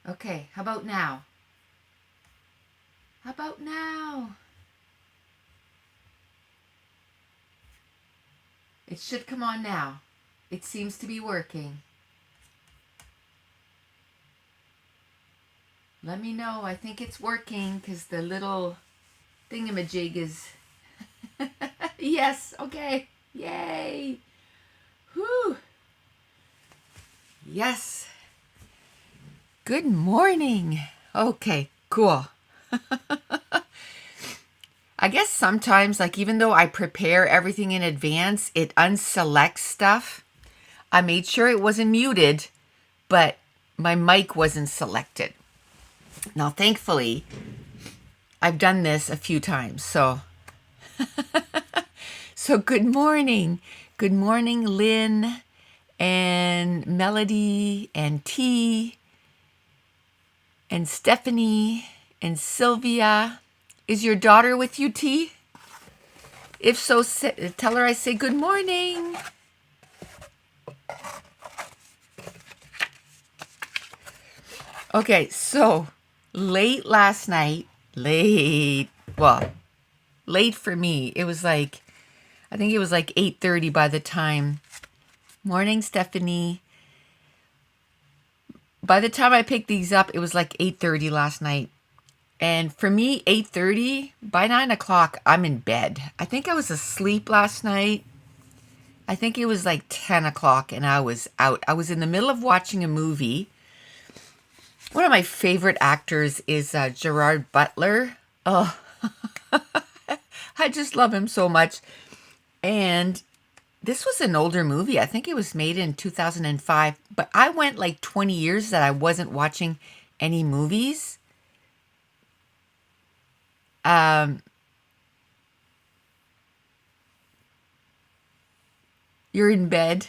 Okay, how about now? How about now? It should come on now. It seems to be working. Let me know. I think it's working because the little thingamajig is... Yes, okay. Yay. Whew. Yes. Good morning. Okay, cool. I guess sometimes, like, even though I prepare everything in advance, it unselects stuff. I made sure it wasn't muted, but my mic wasn't selected. Now, thankfully, I've done this a few times, so good morning. Good morning, Lynn and Melody and T and Stephanie and Sylvia. Is your daughter with you, T? If so, tell her I say good morning. Okay, so late last night, late for me. It was like, I think it was like 8:30 by the time. Morning, Stephanie. By the time I picked these up, it was like 8:30 last night. And for me, 8:30, by 9 o'clock, I'm in bed. I think I was asleep last night. I think it was like 10 o'clock and I was out. I was in the middle of watching a movie. One of my favorite actors is Gerard Butler. Oh, I just love him so much. And this was an older movie. I think it was made in 2005. But I went like 20 years that I wasn't watching any movies. You're in bed.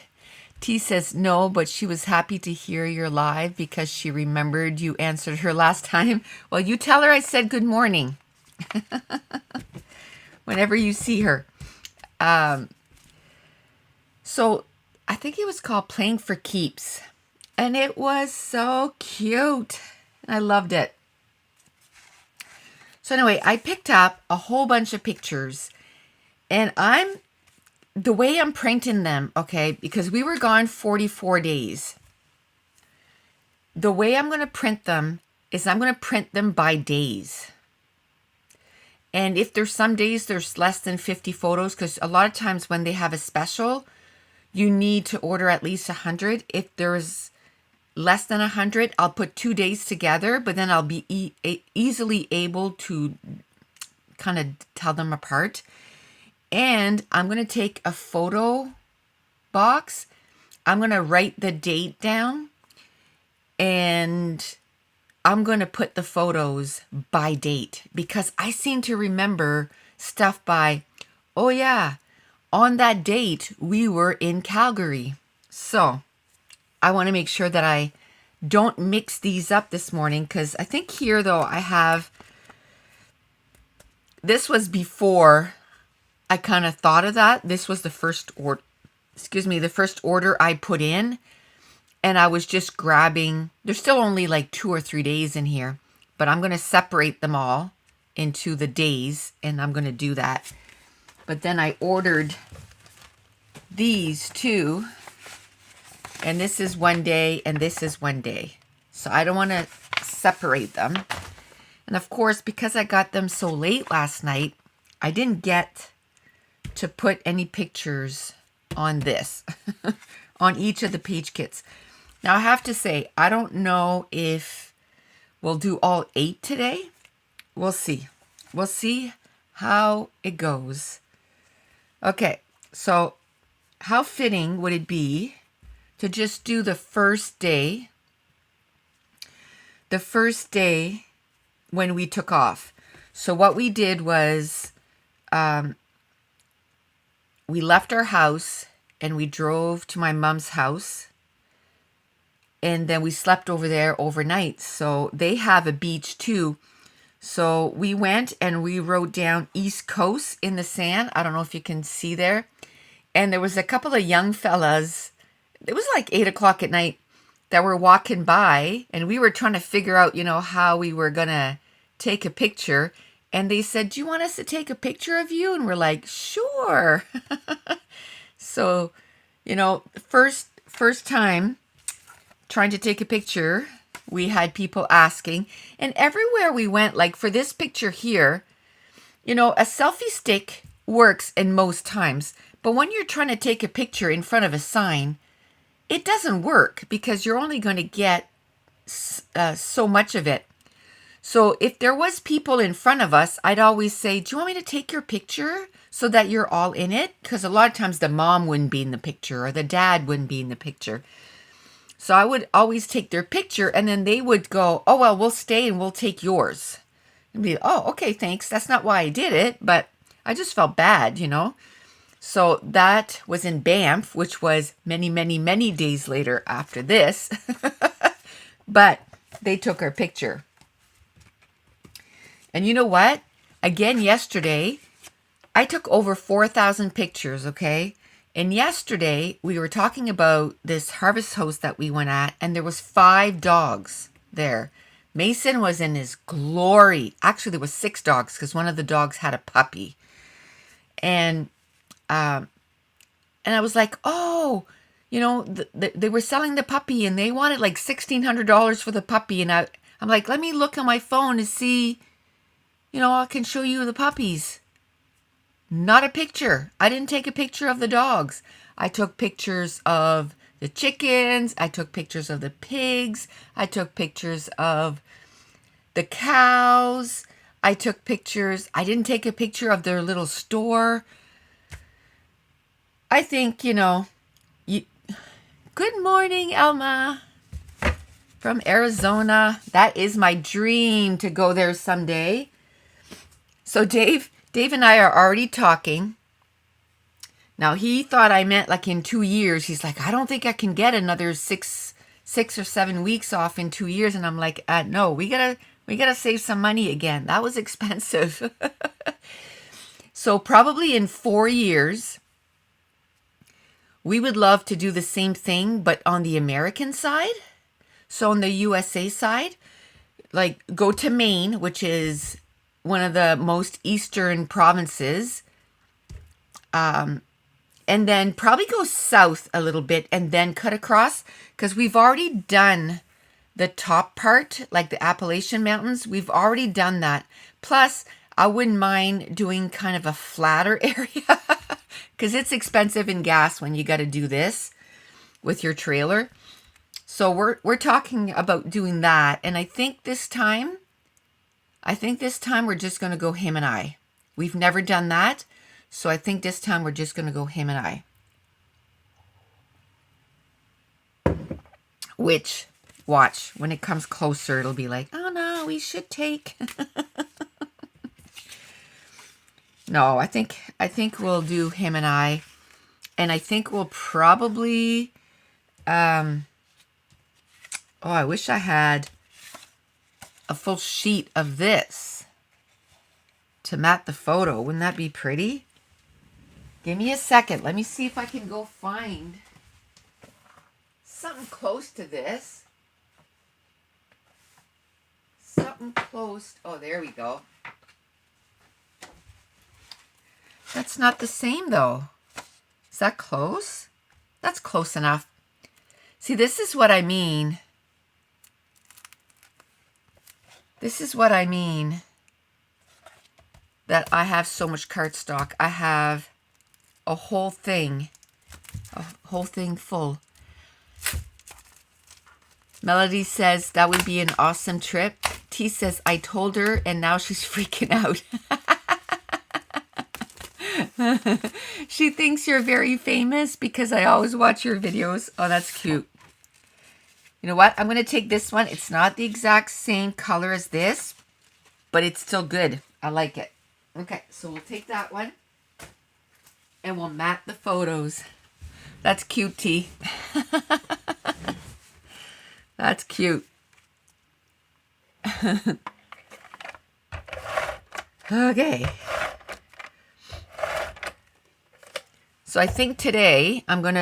T says no, but she was happy to hear you're live because she remembered you answered her last time. Well, you tell her I said good morning whenever you see her. So I think it was called Playing for Keeps. And it was so cute. I loved it. So anyway, I picked up a whole bunch of pictures. And the way I'm printing them, okay, because we were gone 44 days. The way I'm going to print them is I'm going to print them by days. And if there's some days there's less than 50 photos, because a lot of times when they have a special, you need to order at least 100. If there's less than 100, I'll put 2 days together, but then I'll be easily able to kind of tell them apart. And I'm going to take a photo box. I'm going to write the date down. And I'm going to put the photos by date. Because I seem to remember stuff by, oh yeah, on that date, we were in Calgary. So I want to make sure that I don't mix these up this morning. Because I think here, though, I have... This was before... I kind of thought of that. This was the first order, the first order I put in. And I was just grabbing, there's still only like 2 or 3 days in here, but I'm going to separate them all into the days and I'm going to do that. But then I ordered these two, and this is 1 day and this is 1 day. So I don't want to separate them. And of course, because I got them so late last night, I didn't get to put any pictures on this, on each of the page kits. Now I have to say, I don't know if we'll do all 8 today. We'll see. We'll see how it goes. Okay, so how fitting would it be to just do the first day when we took off? So what we did was, we left our house and we drove to my mom's house. And then we slept over there overnight. So they have a beach too. So we went and we rode down East Coast in the sand. I don't know if you can see there. And there was a couple of young fellas. It was like 8 o'clock at night. that were walking by, and we were trying to figure out, how we were going to take a picture. And they said, "Do you want us to take a picture of you?" And we're like, "Sure." So, first time trying to take a picture, we had people asking. And everywhere we went, like for this picture here, a selfie stick works in most times. But when you're trying to take a picture in front of a sign, it doesn't work because you're only going to get so much of it. So if there was people in front of us, I'd always say, "Do you want me to take your picture so that you're all in it?" Because a lot of times the mom wouldn't be in the picture or the dad wouldn't be in the picture. So I would always take their picture, and then they would go, "Oh, well, we'll stay and we'll take yours." And be, "Oh, okay, thanks. That's not why I did it, but I just felt bad, So that was in Banff, which was many, many, many days later after this. But they took our picture. And you know what? Again, yesterday, I took over 4,000 pictures, okay? And yesterday, we were talking about this harvest house that we went at, and there was 5 dogs there. Mason was in his glory. Actually, there was 6 dogs because one of the dogs had a puppy. And I was like, "Oh, they were selling the puppy, and they wanted like $1,600 for the puppy." And I'm like, "Let me look on my phone to see, I can show you the puppies." Not a picture. I didn't take a picture of the dogs. I took pictures of the chickens. I took pictures of the pigs. I took pictures of the cows. I took pictures. I didn't take a picture of their little store. I think, good morning, Elma, from Arizona. That is my dream to go there someday. So Dave and I are already talking. Now, he thought I meant like in 2 years. He's like, "I don't think I can get another 6 or 7 weeks off in 2 years." And I'm like, "No, we gotta save some money again. That was expensive." So probably in 4 years, we would love to do the same thing, but on the American side. So on the USA side, like go to Maine, which is one of the most eastern provinces, and then probably go south a little bit and then cut across, because we've already done the top part, like the Appalachian Mountains. We've already done that. Plus, I wouldn't mind doing kind of a flatter area because it's expensive in gas when you got to do this with your trailer. So we're talking about doing that. And I think this time we're just going to go him and I. We've never done that. So I think this time we're just going to go him and I. Which, watch, when it comes closer, it'll be like, "Oh no, we should take." No, I think we'll do him and I. And I think we'll probably, I wish I had a full sheet of this to mat the photo. Wouldn't that be pretty? Give me a second. Let me see if I can go find something close to this. Something close. Oh, there we go. That's not the same though. Is that close? That's close enough. See, this is what I mean. This is what I mean. That I have so much cardstock. I have a whole thing full. Melody says that would be an awesome trip. T says, "I told her and now she's freaking out." She thinks you're very famous because I always watch your videos. Oh, that's cute. You know what? I'm going to take this one. It's not the exact same color as this, but it's still good. I like it. Okay, so we'll take that one and we'll mat the photos. That's cute, T. That's cute. Okay. So I think today I'm going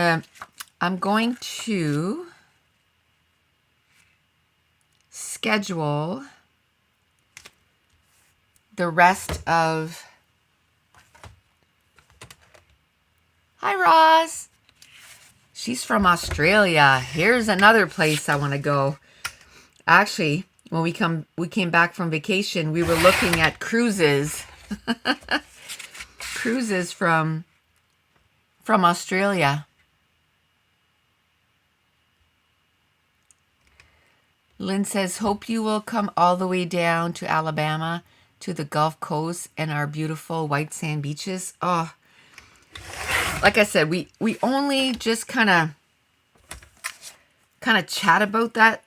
to schedule the rest of... Hi, Roz. She's from Australia. Here's another place I want to go. Actually, when we came back from vacation, we were looking at cruises. Cruises from Australia. Lynn says, hope you will come all the way down to Alabama, to the Gulf Coast and our beautiful white sand beaches. Oh, like I said, we only just kind of chat about that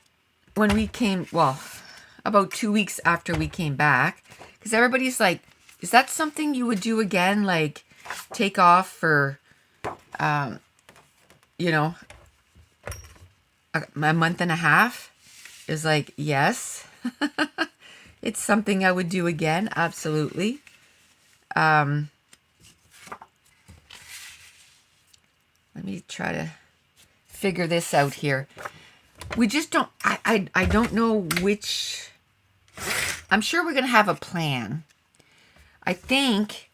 when we came, well, about 2 weeks after we came back, because everybody's like, is that something you would do again? Like take off for, you know, a month and a half? Is like, yes, it's something I would do again. Absolutely. Let me try to figure this out here. We just don't, I don't know which, I'm sure we're going to have a plan. I think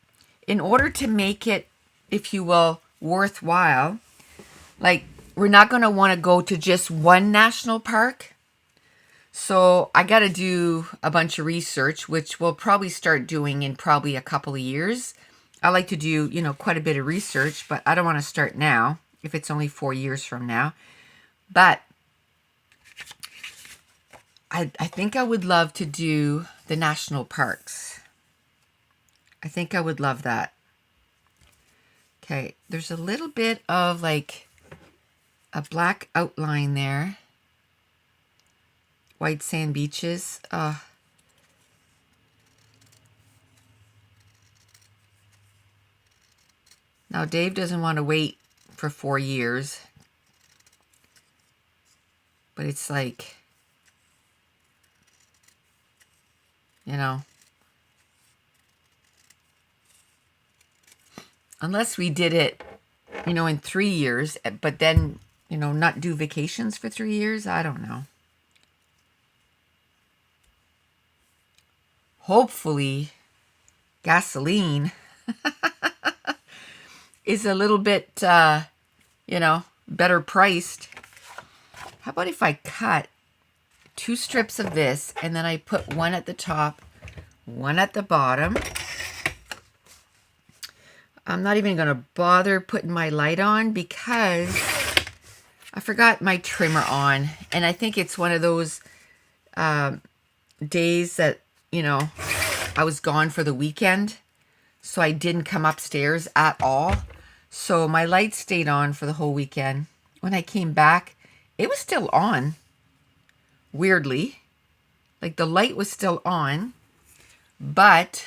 in order to make it, if you will, worthwhile, like we're not going to want to go to just one national park. So I got to do a bunch of research, which we'll probably start doing in probably a couple of years. I like to do, you know, quite a bit of research, but I don't want to start now if it's only 4 years from now. But I think I would love to do the national parks. I think I would love that. Okay, there's a little bit of like a black outline there. White sand beaches. Now Dave doesn't want to wait for 4 years. But it's like, you know, unless we did it, you know, in 3 years, but then, you know, not do vacations for 3 years. I don't know. Hopefully, gasoline is a little bit, you know, better priced. How about if I cut 2 strips of this and then I put one at the top, one at the bottom. I'm not even going to bother putting my light on because I forgot my trimmer on. And I think it's one of those days that, you know, I was gone for the weekend, so I didn't come upstairs at all. So my light stayed on for the whole weekend. When I came back, it was still on. Weirdly, like the light was still on, but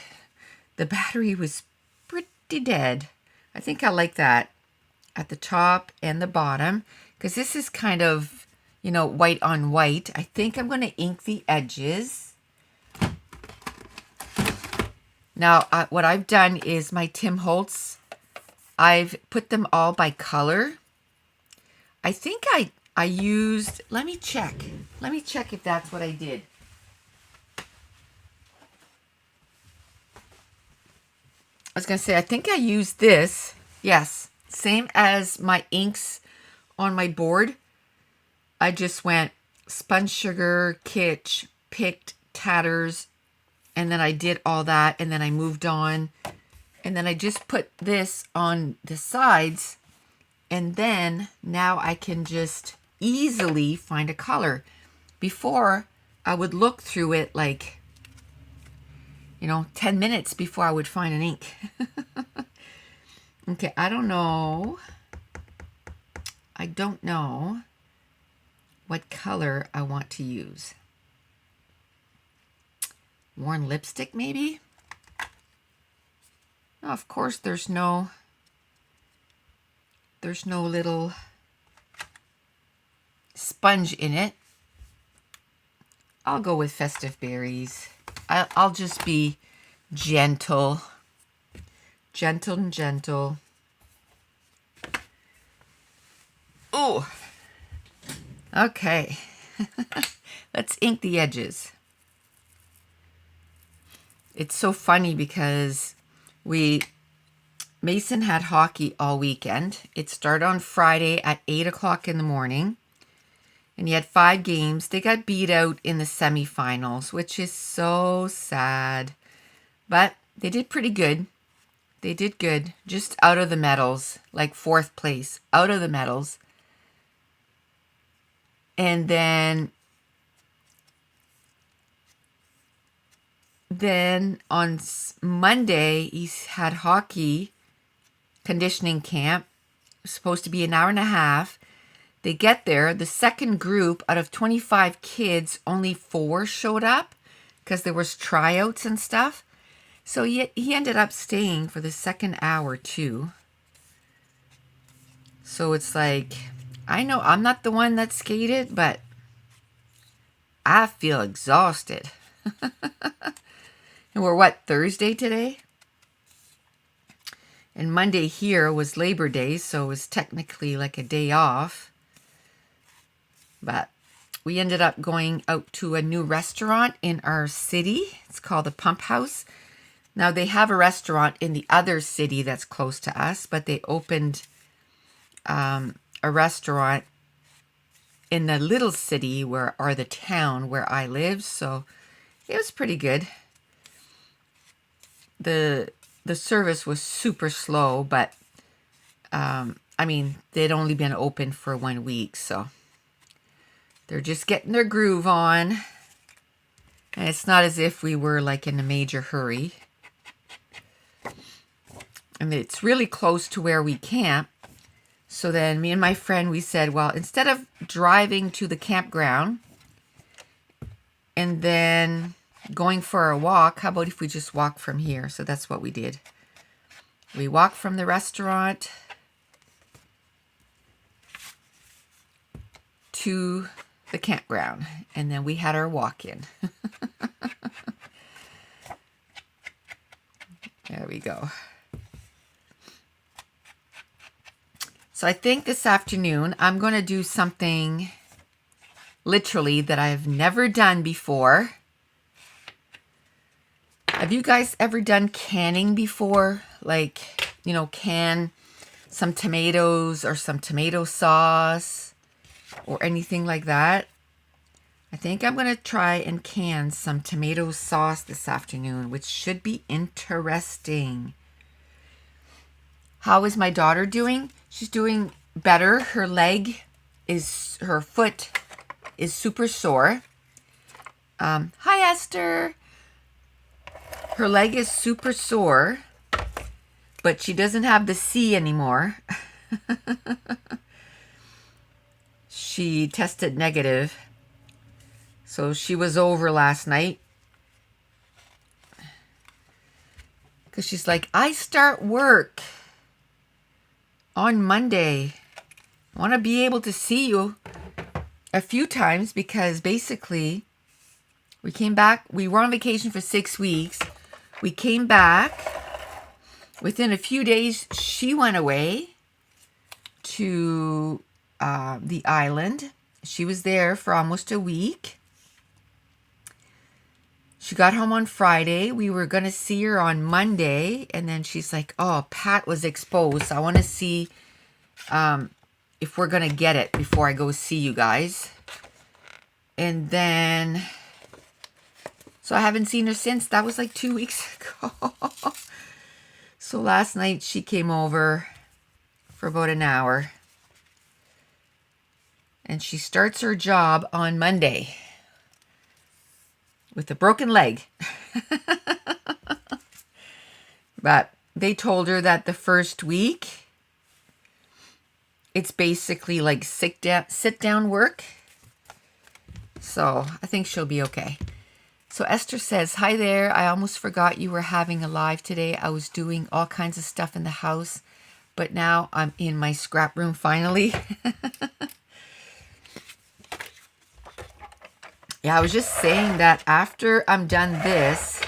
the battery was pretty dead. I think I like that at the top and the bottom because this is kind of, you know, white on white. I think I'm going to ink the edges. Now, what I've done is my Tim Holtz, I've put them all by color. I think I used, let me check if that's what I did. I was going to say, I think I used this. Yes, same as my inks on my board. I just went Sponge Sugar, Kitsch, Picked, Tatters, and then I did all that, and then I moved on. And then I just put this on the sides, and then now I can just easily find a color. Before, I would look through it like, you know, 10 minutes before I would find an ink. Okay, I don't know what color I want to use. Worn lipstick, maybe? Oh, of course, there's no little sponge in it. I'll go with Festive Berries. I'll just be gentle. Gentle and gentle. Oh, okay. Let's ink the edges. It's so funny because Mason had hockey all weekend. It started on Friday at 8 o'clock in the morning. And he had 5 games. They got beat out in the semifinals, which is so sad. But they did pretty good. They did good. Just out of the medals, like 4th place, out of the medals. And then on Monday, he had hockey conditioning camp. It was supposed to be an hour and a half. They get there. The second group out of 25 kids, only 4 showed up because there was tryouts and stuff. So he ended up staying for the second hour too. So it's like, I know I'm not the one that skated, but I feel exhausted. And we're Thursday today? And Monday here was Labor Day, so it was technically like a day off. But we ended up going out to a new restaurant in our city. It's called the Pump House. Now, they have a restaurant in the other city that's close to us, but they opened a restaurant in the little city or the town where I live. So it was pretty good. The service was super slow, but I mean, they'd only been open for 1 week, so they're just getting their groove on. And it's not as if we were like in a major hurry. And it's really close to where we camp. So then me and my friend, we said, well, instead of driving to the campground and then going for a walk, how about if we just walk from here? So that's what we did. We walked from the restaurant to the campground, and then we had our walk-in. There we go. So I think this afternoon I'm going to do something literally that I've never done before. Have you guys ever done canning before? Like, you know, can some tomatoes or some tomato sauce or anything like that? I think I'm going to try and can some tomato sauce this afternoon, which should be interesting. How is my daughter doing? She's doing better. Her foot is super sore. Hi, Esther. Her leg is super sore, but she doesn't have the C anymore. She tested negative. So she was over last night. Because she's like, I start work on Monday. I want to be able to see you a few times because basically we came back. We were on vacation for 6 weeks. We came back. Within a few days, she went away to the island. She was there for almost a week. She got home on Friday. We were going to see her on Monday. And then she's like, oh, Pat was exposed. I want to see if we're going to get it before I go see you guys. And then, so I haven't seen her since. That was like 2 weeks ago. So last night she came over for about an hour. And she starts her job on Monday. With a broken leg. But they told her that the first week, it's basically like sit down work. So I think she'll be okay. So Esther says, hi there. I almost forgot you were having a live today. I was doing all kinds of stuff in the house, but now I'm in my scrap room finally. Yeah, I was just saying that after I'm done this,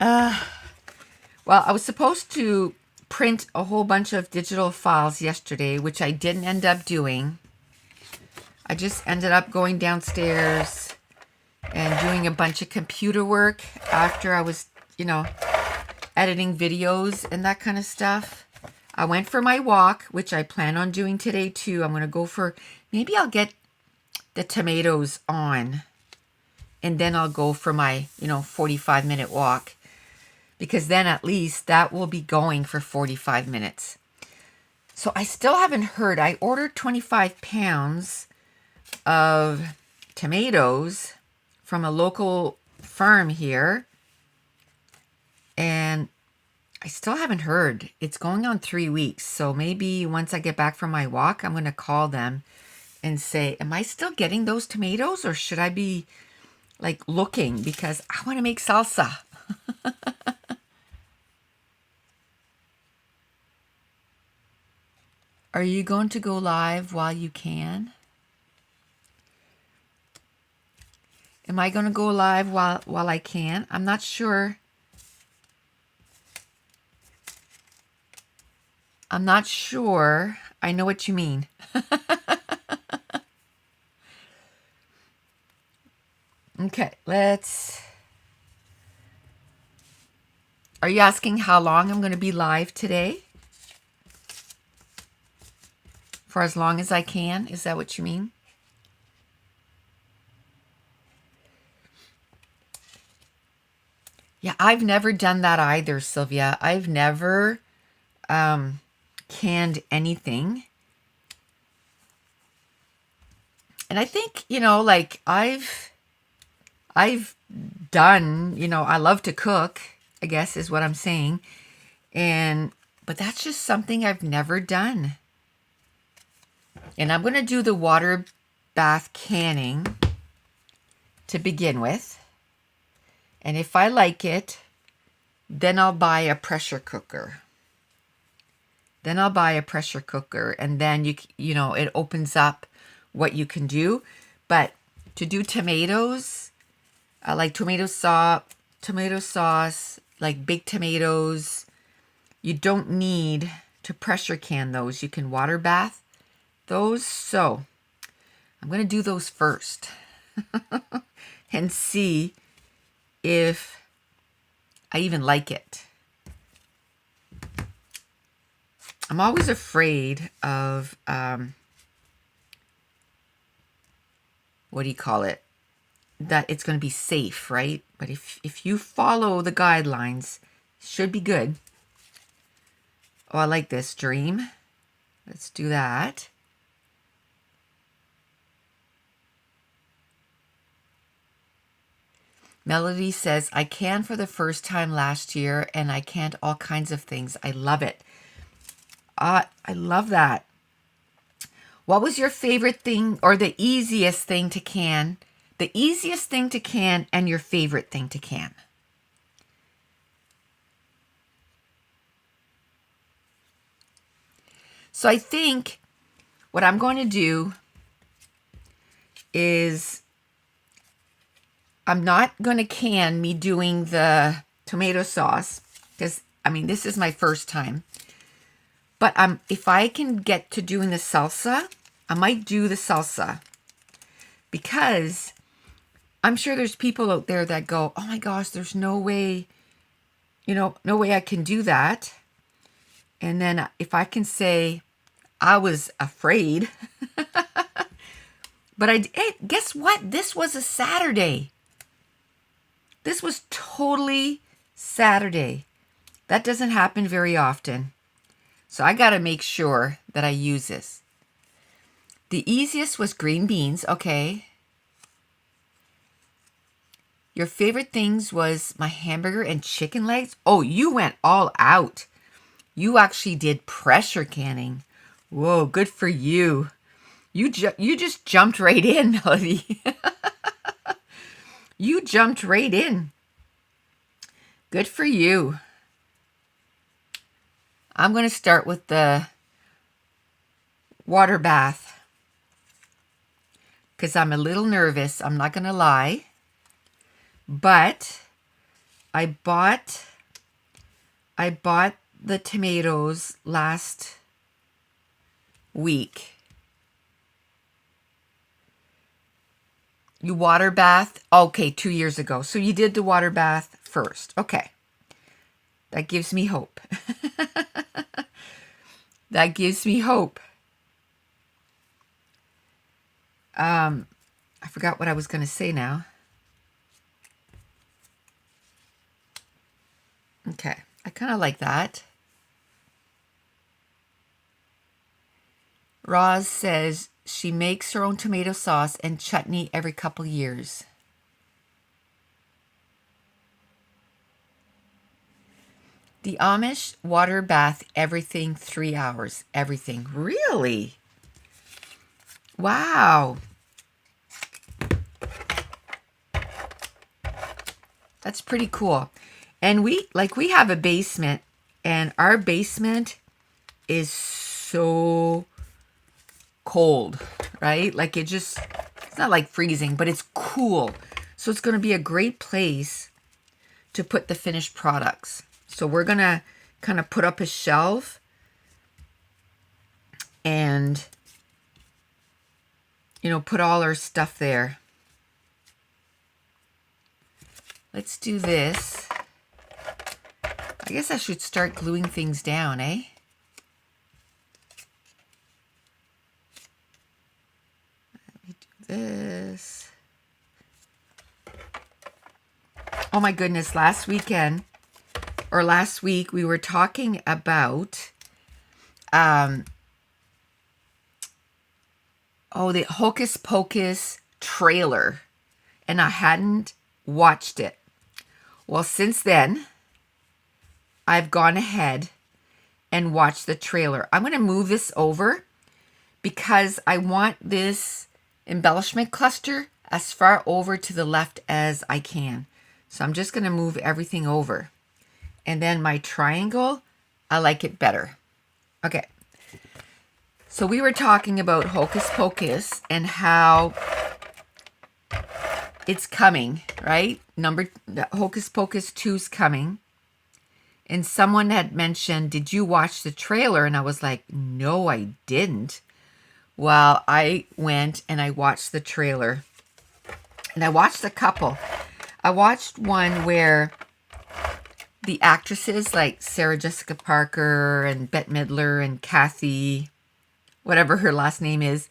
well, I was supposed to print a whole bunch of digital files yesterday, which I didn't end up doing. I just ended up going downstairs and doing a bunch of computer work after I was, editing videos and that kind of stuff. I went for my walk, which I plan on doing today too. I'm going to go for, maybe I'll get the tomatoes on and then I'll go for my, 45-minute walk, because then at least that will be going for 45 minutes. So I still haven't heard. I ordered 25 pounds of tomatoes from a local farm here, and I still haven't heard. It's going on 3 weeks, so maybe once I get back from my walk, I'm going to call them and say, am I still getting those tomatoes, or should I be looking, because I want to make salsa. Are you going to go live while you can? Am I going to go live while I can? I'm not sure. I'm not sure. I know what you mean. Okay, Are you asking how long I'm going to be live today? For as long as I can? Is that what you mean? Yeah, I've never done that either, Sylvia. I've never canned anything. And I think, I've done, I love to cook, I guess is what I'm saying. But that's just something I've never done. And I'm going to do the water bath canning to begin with. And if I like it, then I'll buy a pressure cooker. And then it opens up what you can do. But to do tomatoes, like tomato sauce, like big tomatoes, you don't need to pressure can those. You can water bath those. So I'm going to do those first and see if I even like it. I'm always afraid of, what do you call it? That it's going to be safe, right? But if you follow the guidelines, it should be good. Oh, I like this, Dream. Let's do that. Melody says, I canned for the first time last year, and I canned all kinds of things. I love it. I love that. What was your favorite thing or the easiest thing to can? The easiest thing to can and your favorite thing to can. So I think what I'm going to do is I'm not going to can me doing the tomato sauce because, this is my first time. But if I can get to doing the salsa, I might do the salsa because I'm sure there's people out there that go, oh my gosh, there's no way, no way I can do that. And then if I can say I was afraid, but guess what? This was a Saturday. This was totally Saturday. That doesn't happen very often. So I got to make sure that I use this. The easiest was green beans. Okay. Your favorite things was my hamburger and chicken legs. Oh, you went all out. You actually did pressure canning. Whoa, good for you. You just jumped right in, Melody. You jumped right in. Good for you. I'm going to start with the water bath because I'm a little nervous. I'm not going to lie. But I bought the tomatoes last week. You water bath. Okay, 2 years ago. So you did the water bath first. Okay. That gives me hope. That gives me hope. I forgot what I was going to say now. Okay. I kind of like that. Roz says she makes her own tomato sauce and chutney every couple years. The Amish water bath everything 3 hours. Everything. Really? Wow. That's pretty cool. And we have a basement, and our basement is so cold, right? Like it's not like freezing, but it's cool. So it's going to be a great place to put the finished products. So we're going to kind of put up a shelf and, you know, put all our stuff there. Let's do this. I guess I should start gluing things down, eh? Let me do this. Oh my goodness, last week we were talking about the Hocus Pocus trailer, and I hadn't watched it. Well, since then, I've gone ahead and watched the trailer. I'm going to move this over because I want this embellishment cluster as far over to the left as I can. So I'm just going to move everything over. And then my triangle, I like it better. Okay. So we were talking about Hocus Pocus and how it's coming, right? Hocus Pocus 2's coming. And someone had mentioned, did you watch the trailer? And I was like, no, I didn't. Well, I went and I watched the trailer. And I watched a couple. I watched one where the actresses like Sarah Jessica Parker and Bette Midler and Kathy, whatever her last name is,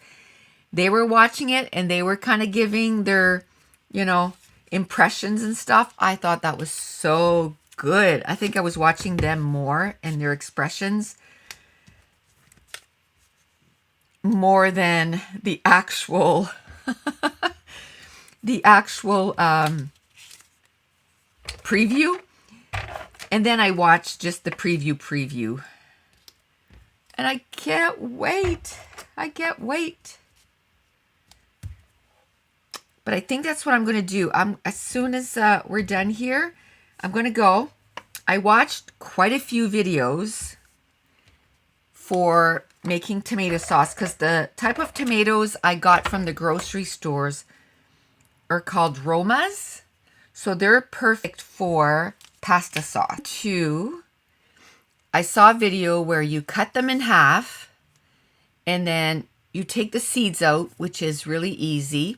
they were watching it and they were kind of giving their, you know, impressions and stuff. I thought that was so good. I think I was watching them more and their expressions more than the actual preview. And then I watched just the preview. And I can't wait. I can't wait. But I think that's what I'm going to do. As soon as we're done here, I'm going to go. I watched quite a few videos for making tomato sauce because the type of tomatoes I got from the grocery stores are called Romas. So they're perfect for pasta sauce. Two, I saw a video where you cut them in half and then you take the seeds out, which is really easy.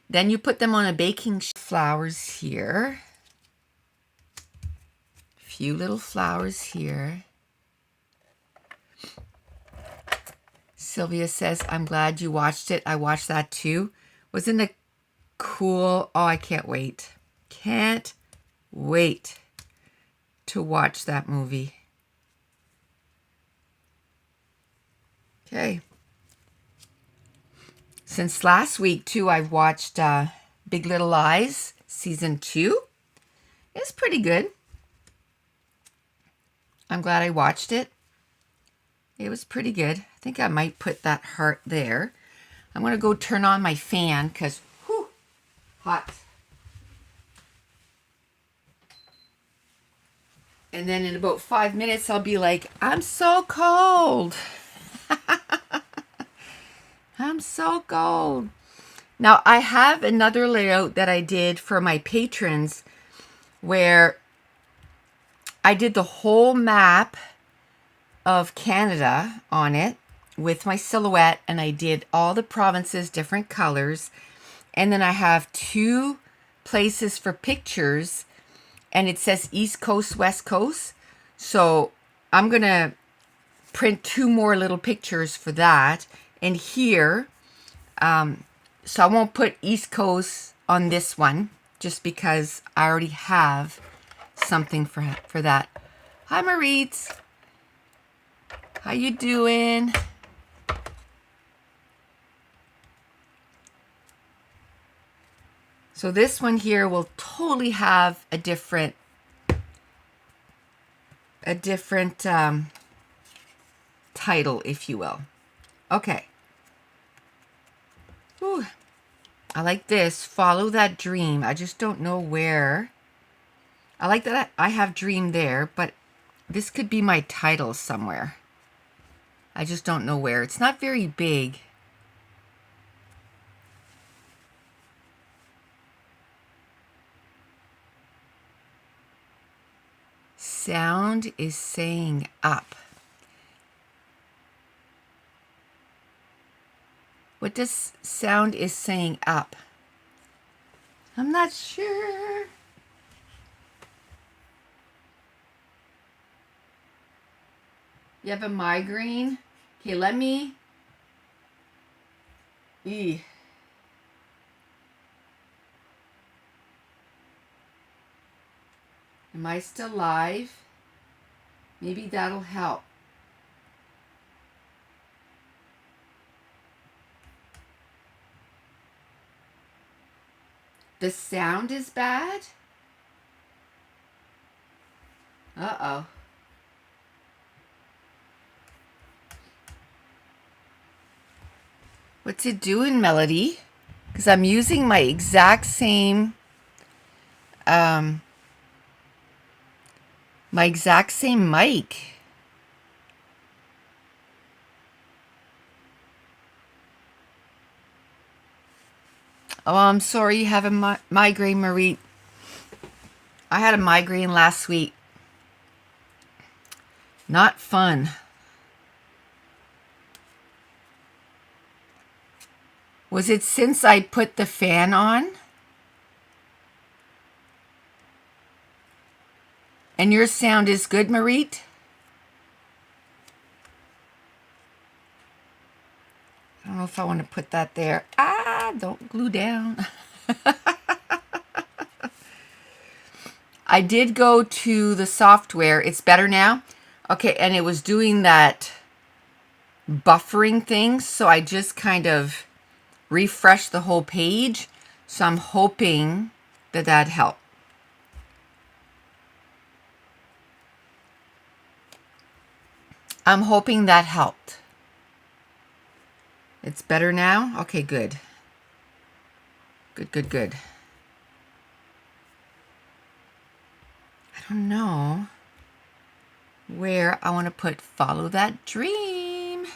Then you put them on a baking sheet. Flowers here. A few little flowers here. Sylvia says, I'm glad you watched it. I watched that too. Wasn't it cool? Oh, I can't wait. Can't wait to watch that movie. Okay. Since last week, too, I've watched Big Little Lies, Season 2. It's pretty good. I'm glad I watched it. It was pretty good. I think I might put that heart there. I'm going to go turn on my fan because, whew, hot. And then in about 5 minutes, I'll be like, I'm so cold. I'm so cold. Now, I have another layout that I did for my patrons where I did the whole map of Canada on it with my silhouette, and I did all the provinces, different colors. And then I have 2 places for pictures, and it says East Coast, West Coast. So I'm going to print 2 more little pictures for that. And here, so I won't put East Coast on this one just because I already have something for that. Hi, Maritz. How you doing? So this one here will totally have a different title, if you will. Okay. Whew. I like this. Follow that dream. I just don't know where. I like that I have dream there, but this could be my title somewhere. I just don't know where. It's not very big. Sound is saying up. What does sound is saying up? I'm not sure. You have a migraine? Okay, let me... Am I still live? Maybe that'll help. The sound is bad? Uh-oh. What's it doing, Melody? Because I'm using my exact same mic. Oh, I'm sorry you have a migraine, Marie. I had a migraine last week. Not fun. Was it since I put the fan on? And your sound is good, Marit? I don't know if I want to put that there. Ah, don't glue down. I did go to the software. It's better now. Okay, and it was doing that buffering thing, so I just kind of refreshed the whole page. So I'm hoping that that helped. I'm hoping that helped. It's better now? Okay, good. Good. I don't know where I want to put follow that dream.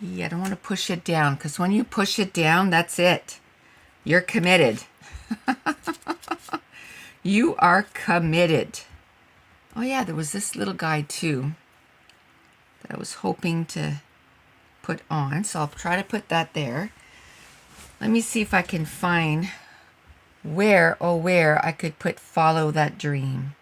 Yeah, I don't want to push it down because when you push it down, that's it. You're committed. You are committed. Oh yeah, there was this little guy too that I was hoping to put on. So I'll try to put that there. Let me see if I can find where I could put follow that dream.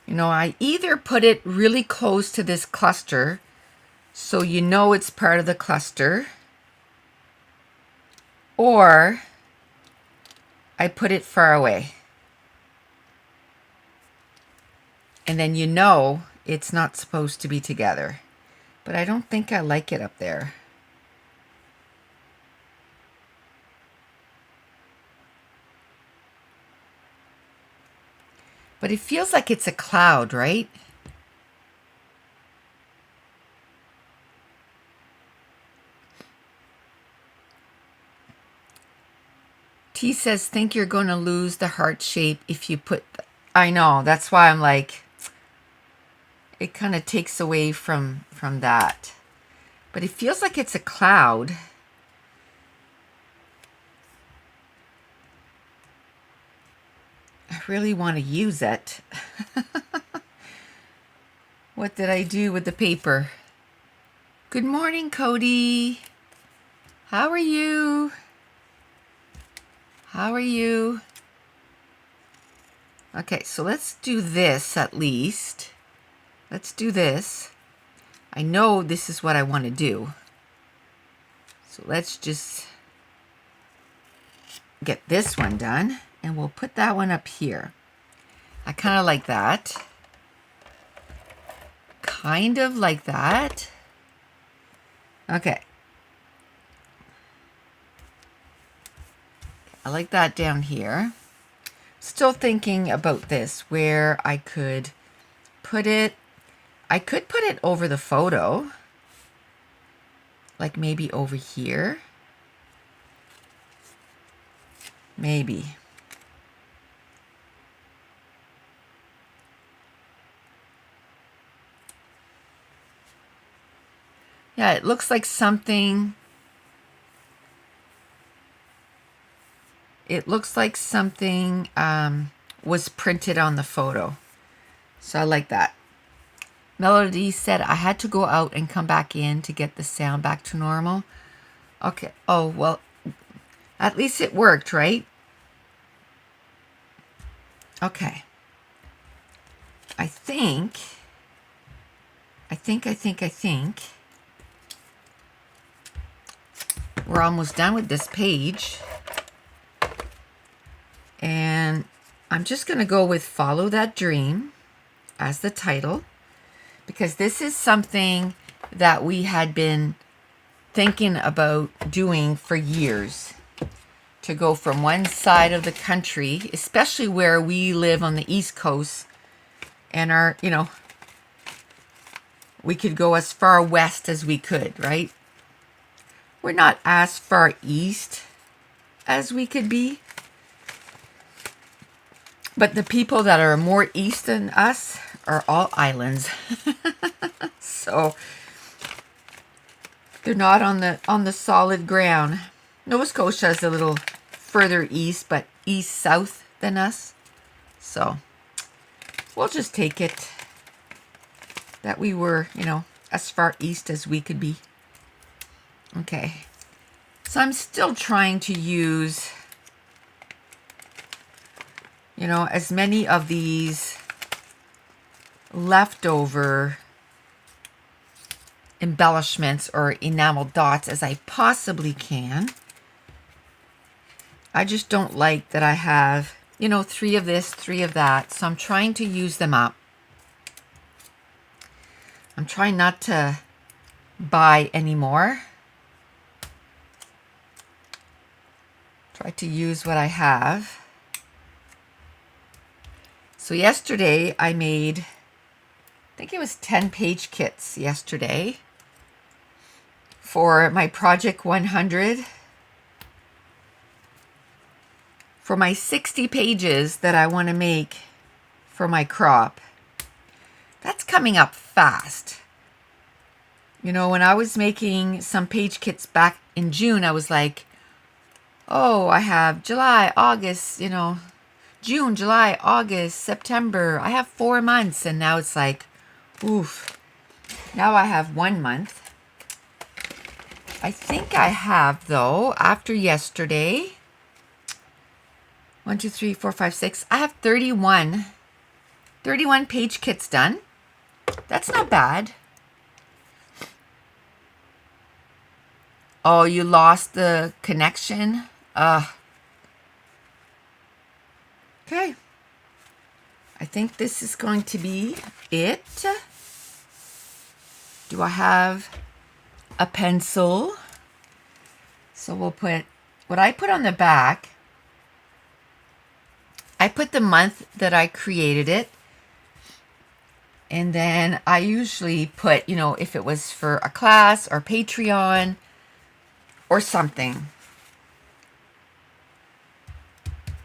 You know, I either put it really close to this cluster so you know it's part of the cluster, or I put it far away. And then you know it's not supposed to be together. But I don't think I like it up there. But it feels like it's a cloud, right? T says, think you're going to lose the heart shape if you put... I know, that's why I'm like... it kind of takes away from that. But it feels like it's a cloud. I really want to use it. What did I do with the paper? Good morning, Cody. How are you? How are you? Okay, so let's do this at least. Let's do this. I know this is what I want to do. So let's just get this one done, and we'll put that one up here. I kind of like that. Kind of like that. Okay. I like that down here. Still thinking about this, where I could put it. I could put it over the photo. Like maybe over here. Maybe. Yeah, it looks like something. It looks like something was printed on the photo. So I like that. Melody said I had to go out and come back in to get the sound back to normal. Okay. Oh, well, at least it worked, right? Okay. I think we're almost done with this page. And I'm just going to go with Follow That Dream as the title, because this is something that we had been thinking about doing for years. To go from one side of the country, especially where we live on the East Coast, and we could go as far west as we could, right? We're not as far east as we could be. But the people that are more east than us are all islands. So they're not on the solid ground. Nova Scotia is a little further east, but east-south than us. So we'll just take it that we were, as far east as we could be. Okay. So I'm still trying to use, as many of these leftover embellishments or enamel dots as I possibly can. I just don't like that I have, 3 of this, 3 of that. So I'm trying to use them up. I'm trying not to buy anymore. Try to use what I have. So yesterday I made, I think it was 10 page kits yesterday for my Project 100. For my 60 pages that I want to make for my crop. That's coming up fast. When I was making some page kits back in June, I was like, oh, I have July, August, June, July, August, September. I have 4 months. And now it's like, oof. Now I have 1 month. I think I have, though, after yesterday. 1, 2, 3, 4, 5, 6. I have 31 page kits done. That's not bad. Oh, you lost the connection? Okay. I think this is going to be it. Do I have a pencil? So we'll put what I put on the back. I put the month that I created it. And then I usually put, if it was for a class or Patreon or something.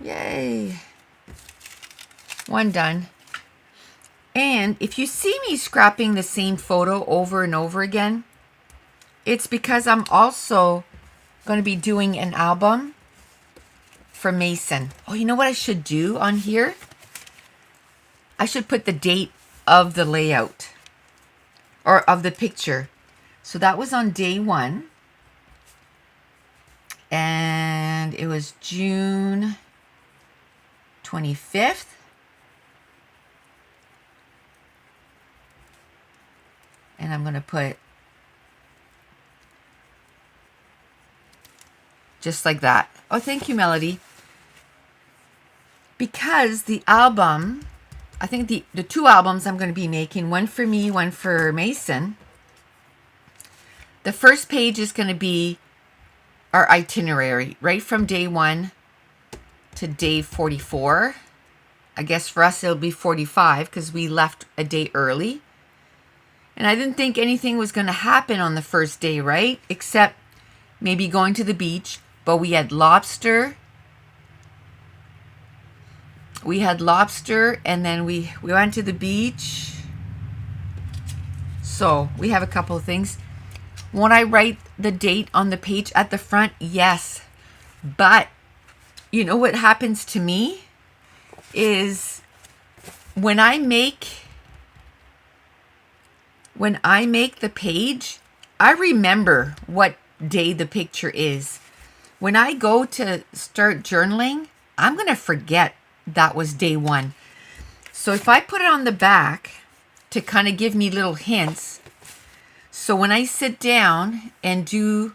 Yay. 1 done. And if you see me scrapping the same photo over and over again, it's because I'm also going to be doing an album for Mason. Oh, you know what I should do on here? I should put the date of the layout or of the picture. So that was on day 1. And it was June 25th. And I'm going to put just like that. Oh, thank you, Melody. Because the album, I think the 2 albums I'm going to be making, one for me, one for Mason. The first page is going to be our itinerary, right from day 1 to day 44. I guess for us it'll be 45 because we left a day early. And I didn't think anything was going to happen on the first day, right? Except maybe going to the beach. But we had lobster. We had lobster and then we went to the beach. So we have a couple of things. Won't I write the date on the page at the front? Yes. But you know what happens to me is when I make the page, I remember what day the picture is. When I go to start journaling, I'm going to forget that was day 1. So if I put it on the back to kind of give me little hints, so when I sit down and do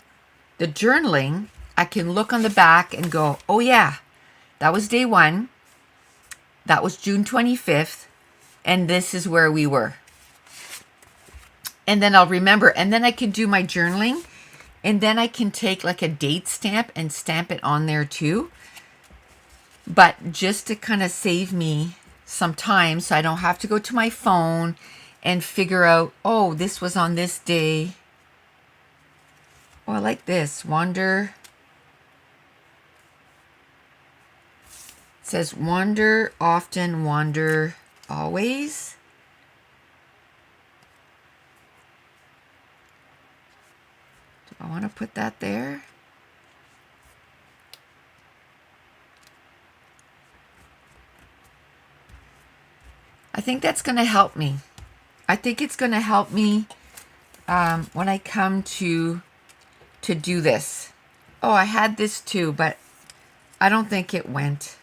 the journaling, I can look on the back and go, oh yeah, that was day 1. That was June 25th. And this is where we were. And then I'll remember, and then I can do my journaling, and then I can take like a date stamp and stamp it on there too. But just to kind of save me some time so I don't have to go to my phone and figure out, oh, this was on this day. Oh, I like this. Wander. It says wander often, wander always. I want to put that there. I think that's going to help me. I think it's going to help me when I come to do this. Oh, I had this too, but I don't think it went.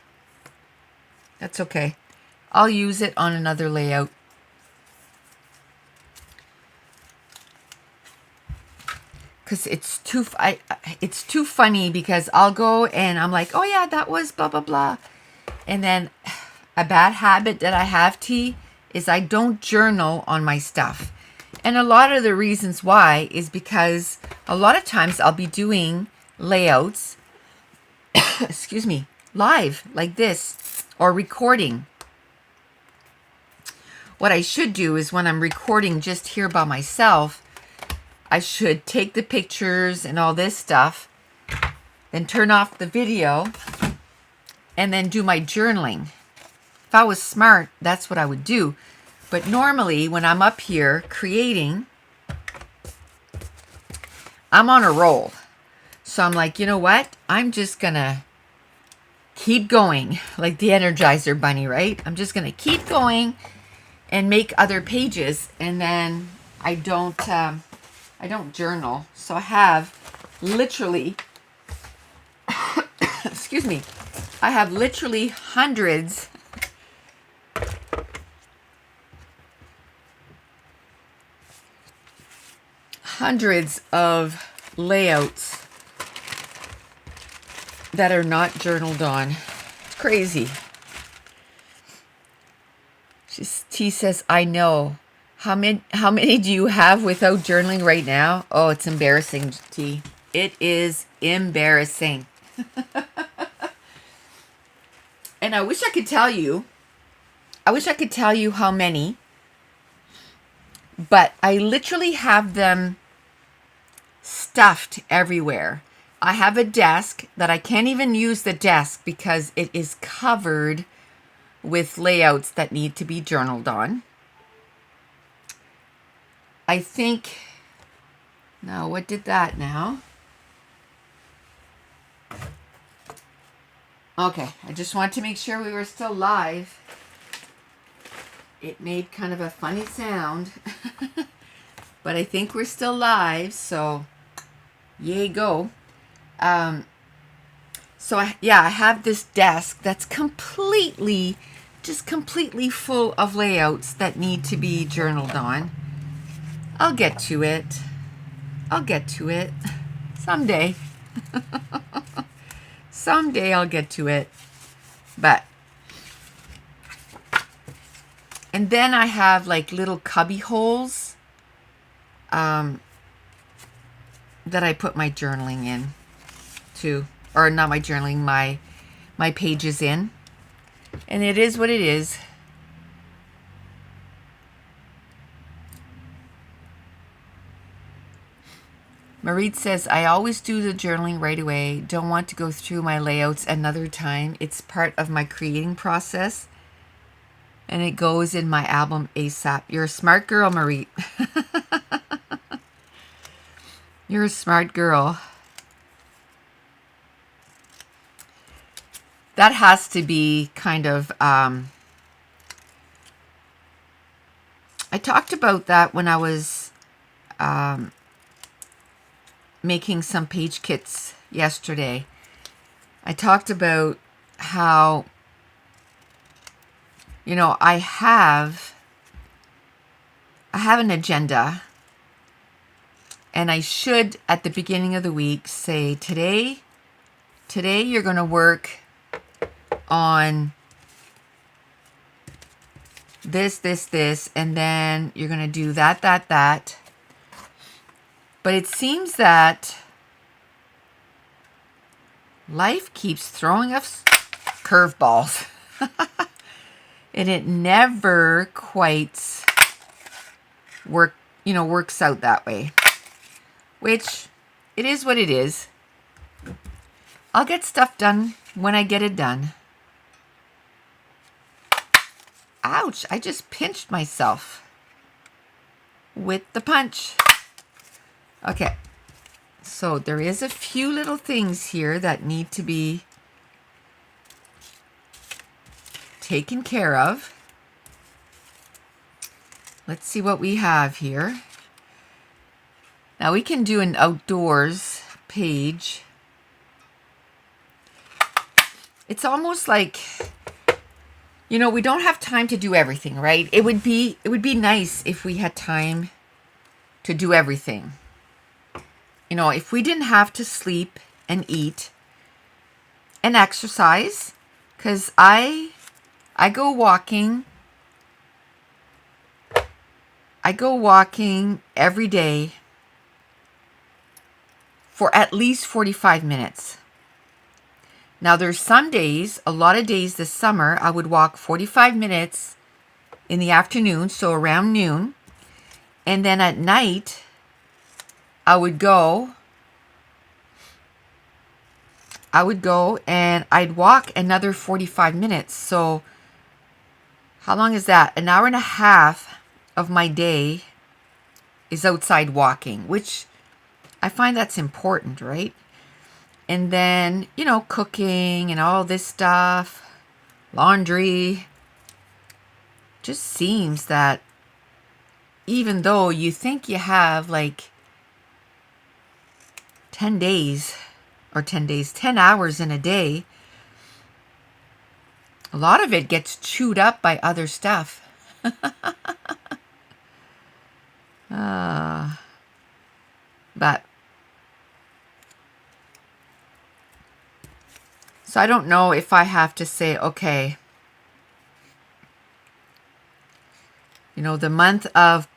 That's okay. I'll use it on another layout. Because it's too funny because I'll go and I'm like, oh yeah, that was blah, blah, blah. And then a bad habit that I have, T, is I don't journal on my stuff. And a lot of the reasons why is because a lot of times I'll be doing layouts, excuse me, live like this or recording. What I should do is when I'm recording just here by myself, I should take the pictures and all this stuff, then turn off the video, and then do my journaling. If I was smart, that's what I would do. But normally, when I'm up here creating, I'm on a roll. So I'm like, you know what? I'm just going to keep going, like the Energizer Bunny, right? I'm just going to keep going and make other pages, and then I don't journal. So I have literally, excuse me, I have literally hundreds of layouts that are not journaled on. It's crazy. T says, I know. How many do you have without journaling right now? Oh, it's embarrassing, T. It is embarrassing. And I wish I could tell you. I wish I could tell you how many. But I literally have them stuffed everywhere. I have a desk that I can't even use the desk because it is covered with layouts that need to be journaled on. I think, now what did that now? Okay, I just wanted to make sure we were still live. It made kind of a funny sound, but I think we're still live, so yay go. So I have this desk that's completely full of layouts that need to be journaled on. I'll get to it. Someday. Someday I'll get to it. But, and then I have like little cubby holes that I put my journaling in too. Or not my journaling, my pages in. And it is what it is. Marie says, I always do the journaling right away. Don't want to go through my layouts another time. It's part of my creating process. And it goes in my album ASAP. You're a smart girl, Marie. You're a smart girl. That has to be kind of, I talked about that when I was making some page kits yesterday. I talked about how, you know, I have an agenda, and I should at the beginning of the week say, today you're going to work on this, and then you're going to do that. But it seems that life keeps throwing us curveballs. And it never quite works out that way. Which, it is what it is. I'll get stuff done when I get it done. Ouch, I just pinched myself with the punch. Okay, so there is a few little things here that need to be taken care of. Let's see what we have here. Now we can do an outdoors page. It's almost like, you know, we don't have time to do everything, right? It would be nice if we had time to do everything. You know, if we didn't have to sleep and eat and exercise, because I go walking. I go walking every day for at least 45 minutes. Now there's some days, a lot of days this summer, I would walk 45 minutes in the afternoon, so around noon. And then at night, I would go and I'd walk another 45 minutes. So how long is that? An hour and a half of my day is outside walking, which I find that's important, right? And then, you know, cooking and all this stuff, laundry. Just seems that even though you think you have like 10 hours in a day, a lot of it gets chewed up by other stuff. But so I don't know if I have to say, okay, you know, the month of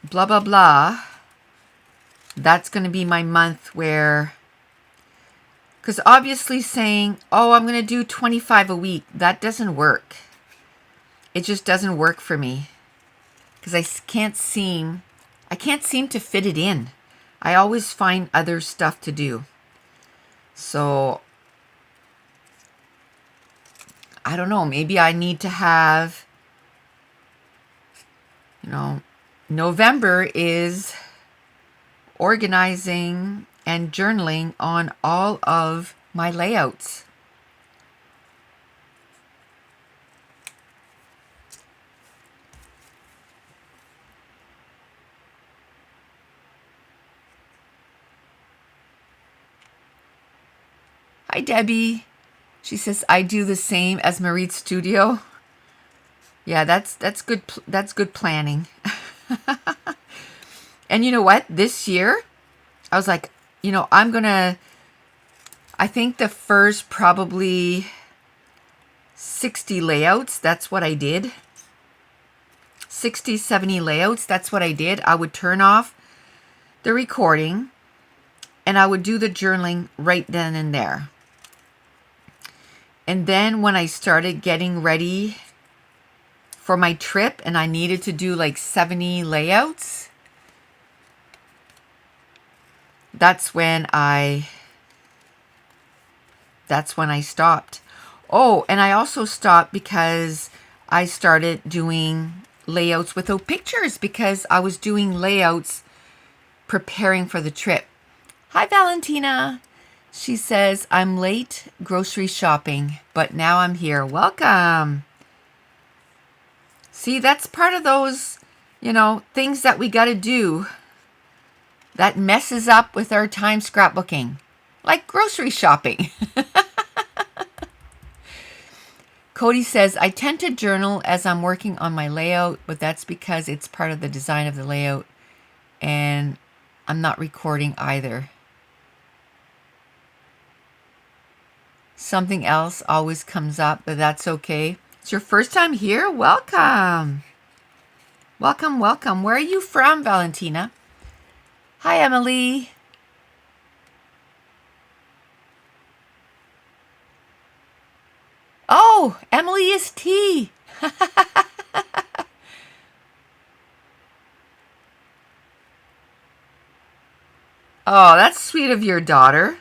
blah, blah, blah, that's going to be my month where, because obviously saying, oh, I'm going to do 25 a week, that doesn't work. It just doesn't work for me because I can't seem to fit it in. I always find other stuff to do. So I don't know, maybe I need to have, you know, November is organizing and journaling on all of my layouts. Hi, Debbie. She says, I do the same as Marie's studio. Yeah, that's good. That's good planning. And you know what? This year, I was like, I think the first probably 60 layouts, that's what I did. 60, 70 layouts, that's what I did. I would turn off the recording and I would do the journaling right then and there. And then when I started getting ready for my trip and I needed to do like 70 layouts, that's when I stopped. Oh, and I also stopped because I started doing layouts without pictures because I was doing layouts preparing for the trip. Hi, Valentina. She says, I'm late grocery shopping, but now I'm here. Welcome. See, that's part of those, things that we got to do that messes up with our time scrapbooking, like grocery shopping. Cody says, I tend to journal as I'm working on my layout, but that's because it's part of the design of the layout and I'm not recording either. Something else always comes up, but that's okay. It's your first time here? Welcome. Welcome, welcome. Where are you from, Valentina? Hi, Emily. Oh, Emily is T. Oh, that's sweet of your daughter.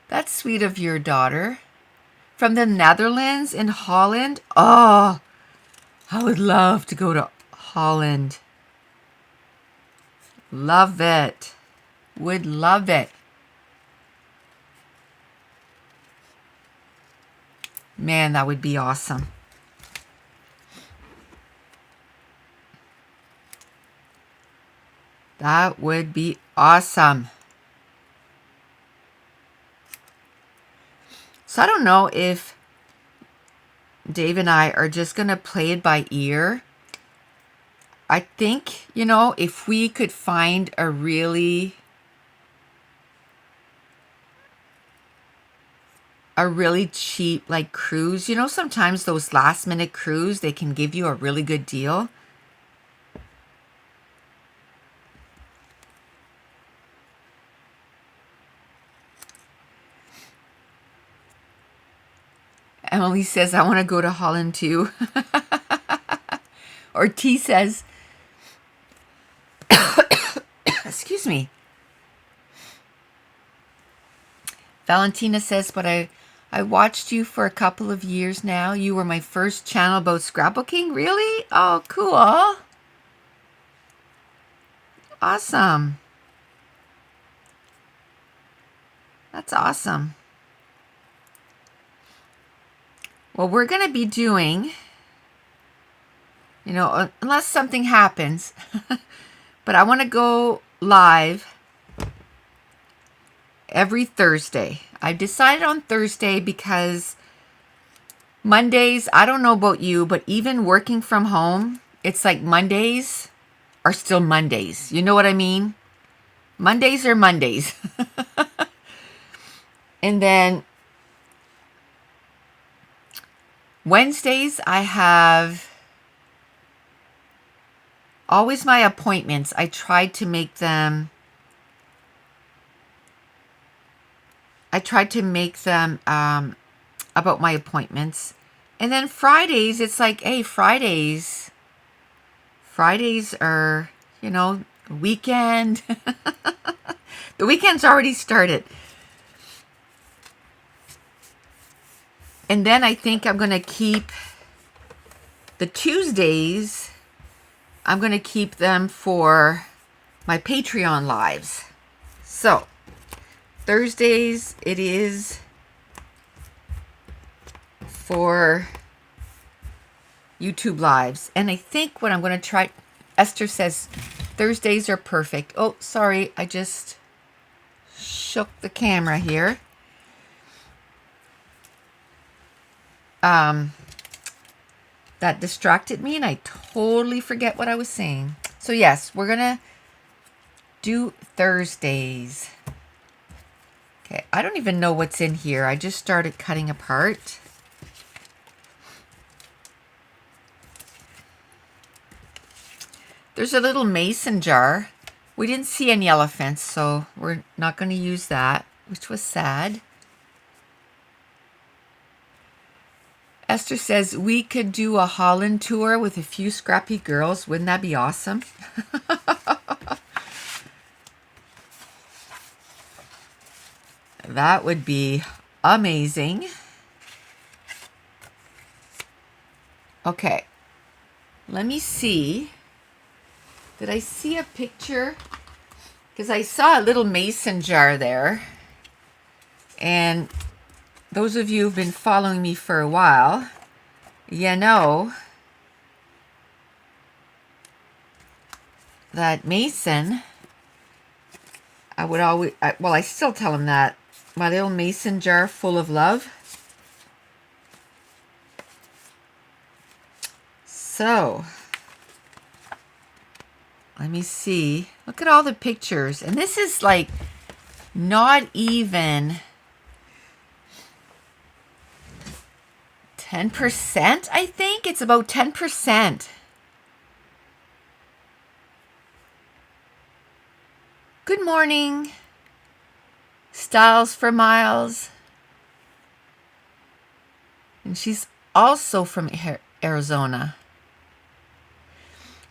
That's sweet of your daughter. From the Netherlands in Holland. Oh, I would love to go to Holland. Love it. Would love it. Man, that would be awesome. That would be awesome. So I don't know if Dave and I are just going to play it by ear. I think, if we could find a really cheap like cruise, sometimes those last minute cruise, they can give you a really good deal. Emily says, I want to go to Holland too. Or T says, excuse me. Valentina says, but I watched you for a couple of years now. You were my first channel about scrapbooking. Really? Oh, cool. Awesome. That's awesome. Well, we're going to be doing, unless something happens, but I want to go live every Thursday. I've decided on Thursday because Mondays, I don't know about you, but even working from home, it's like Mondays are still Mondays. You know what I mean? Mondays are Mondays. And then Wednesdays, I have always my appointments. I try to make them about my appointments. And then Fridays, it's like, hey, Fridays are, weekend. The weekend's already started. And then I think I'm going to keep the Tuesdays, I'm going to keep them for my Patreon lives. So Thursdays, it is for YouTube lives. And I think what I'm going to try, Esther says Thursdays are perfect. Oh, sorry, I just shook the camera here. That distracted me and I totally forget what I was saying. So yes, we're going to do Thursdays. Okay, I don't even know what's in here. I just started cutting apart. There's a little mason jar. We didn't see any elephants, so we're not going to use that, which was sad. Esther says, we could do a Holland tour with a few scrappy girls. Wouldn't that be awesome? That would be amazing. Okay, let me see. Did I see a picture? Because I saw a little mason jar there. And those of you who've been following me for a while, you know that Mason, I would always, well, I still tell him that. My little mason jar full of love. So, let me see. Look at all the pictures. And this is like not even 10%, I think. It's about 10%. Good morning. Styles for Miles. And she's also from Arizona.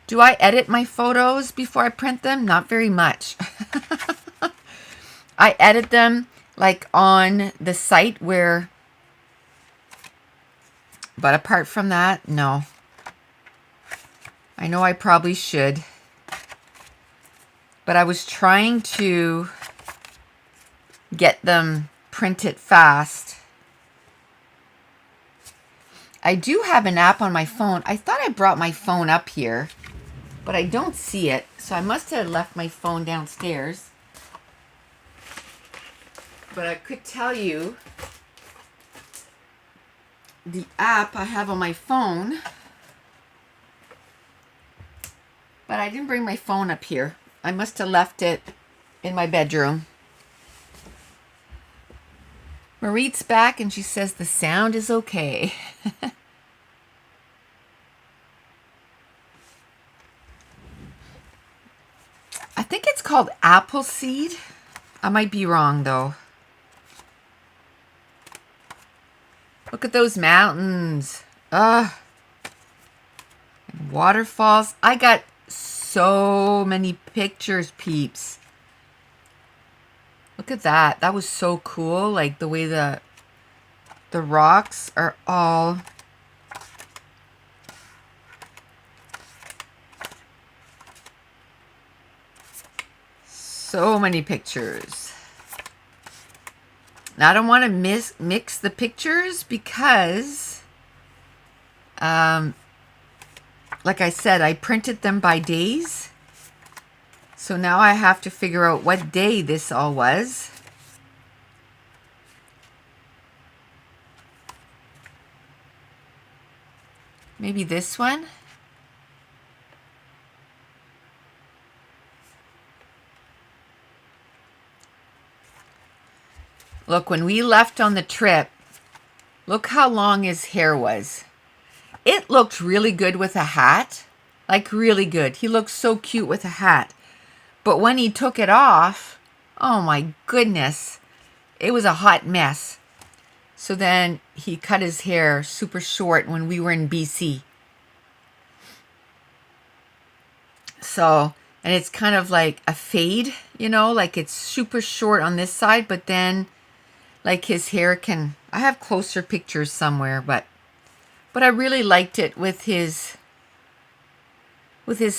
Do I edit my photos before I print them? Not very much. I edit them like on the site where, but apart from that, no. I know I probably should. But I was trying to get them printed fast. I do have an app on my phone. I thought I brought my phone up here, but I don't see it. So I must have left my phone downstairs. But I could tell you the app I have on my phone. But I didn't bring my phone up here. I must have left it in my bedroom. Marit's back and she says the sound is okay. I think it's called Appleseed. I might be wrong though. Look at those mountains. And waterfalls. I got so many pictures, peeps. Look at that. That was so cool. Like the way the rocks are all so many pictures. Now I don't want to mix the pictures because like I said, I printed them by days. So now I have to figure out what day this all was. Maybe this one. Look, when we left on the trip, look how long his hair was. It looked really good with a hat. Like really good. He looked so cute with a hat. But when he took it off, oh my goodness, it was a hot mess. So then he cut his hair super short when we were in BC. So, and it's kind of like a fade, you know, like it's super short on this side, but then Like his hair can, I have closer pictures somewhere, but I really liked it with his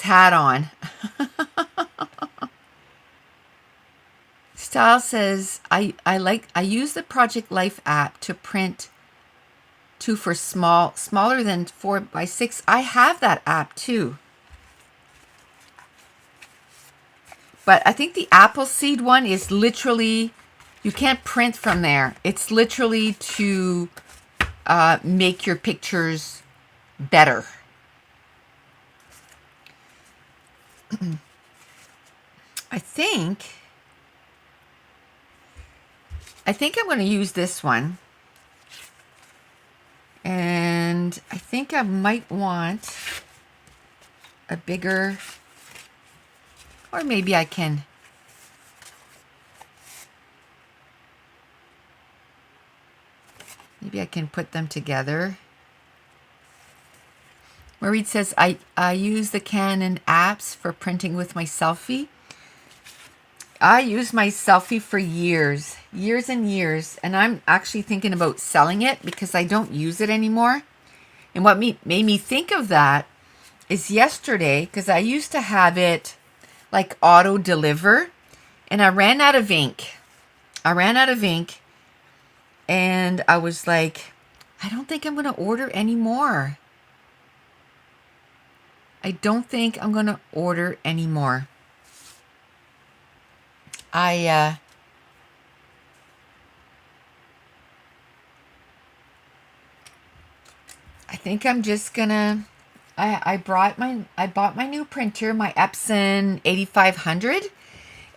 hat on. Style says, I use the Project Life app to print for smaller than 4x6. I have that app too. But I think the Appleseed one is literally, you can't print from there. It's literally to make your pictures better. I think I'm going to use this one. And I think I might want a bigger, or maybe I can. Maybe I can put them together. Marie says, I use the Canon apps for printing with my selfie. I use my selfie for years and years, and I'm actually thinking about selling it because I don't use it anymore. And what made me think of that is yesterday, because I used to have it like auto deliver, and I ran out of ink. And I was like, I don't think I'm going to order anymore. I don't think I'm going to order anymore. I think I'm just gonna. I bought my new printer, my Epson 8500,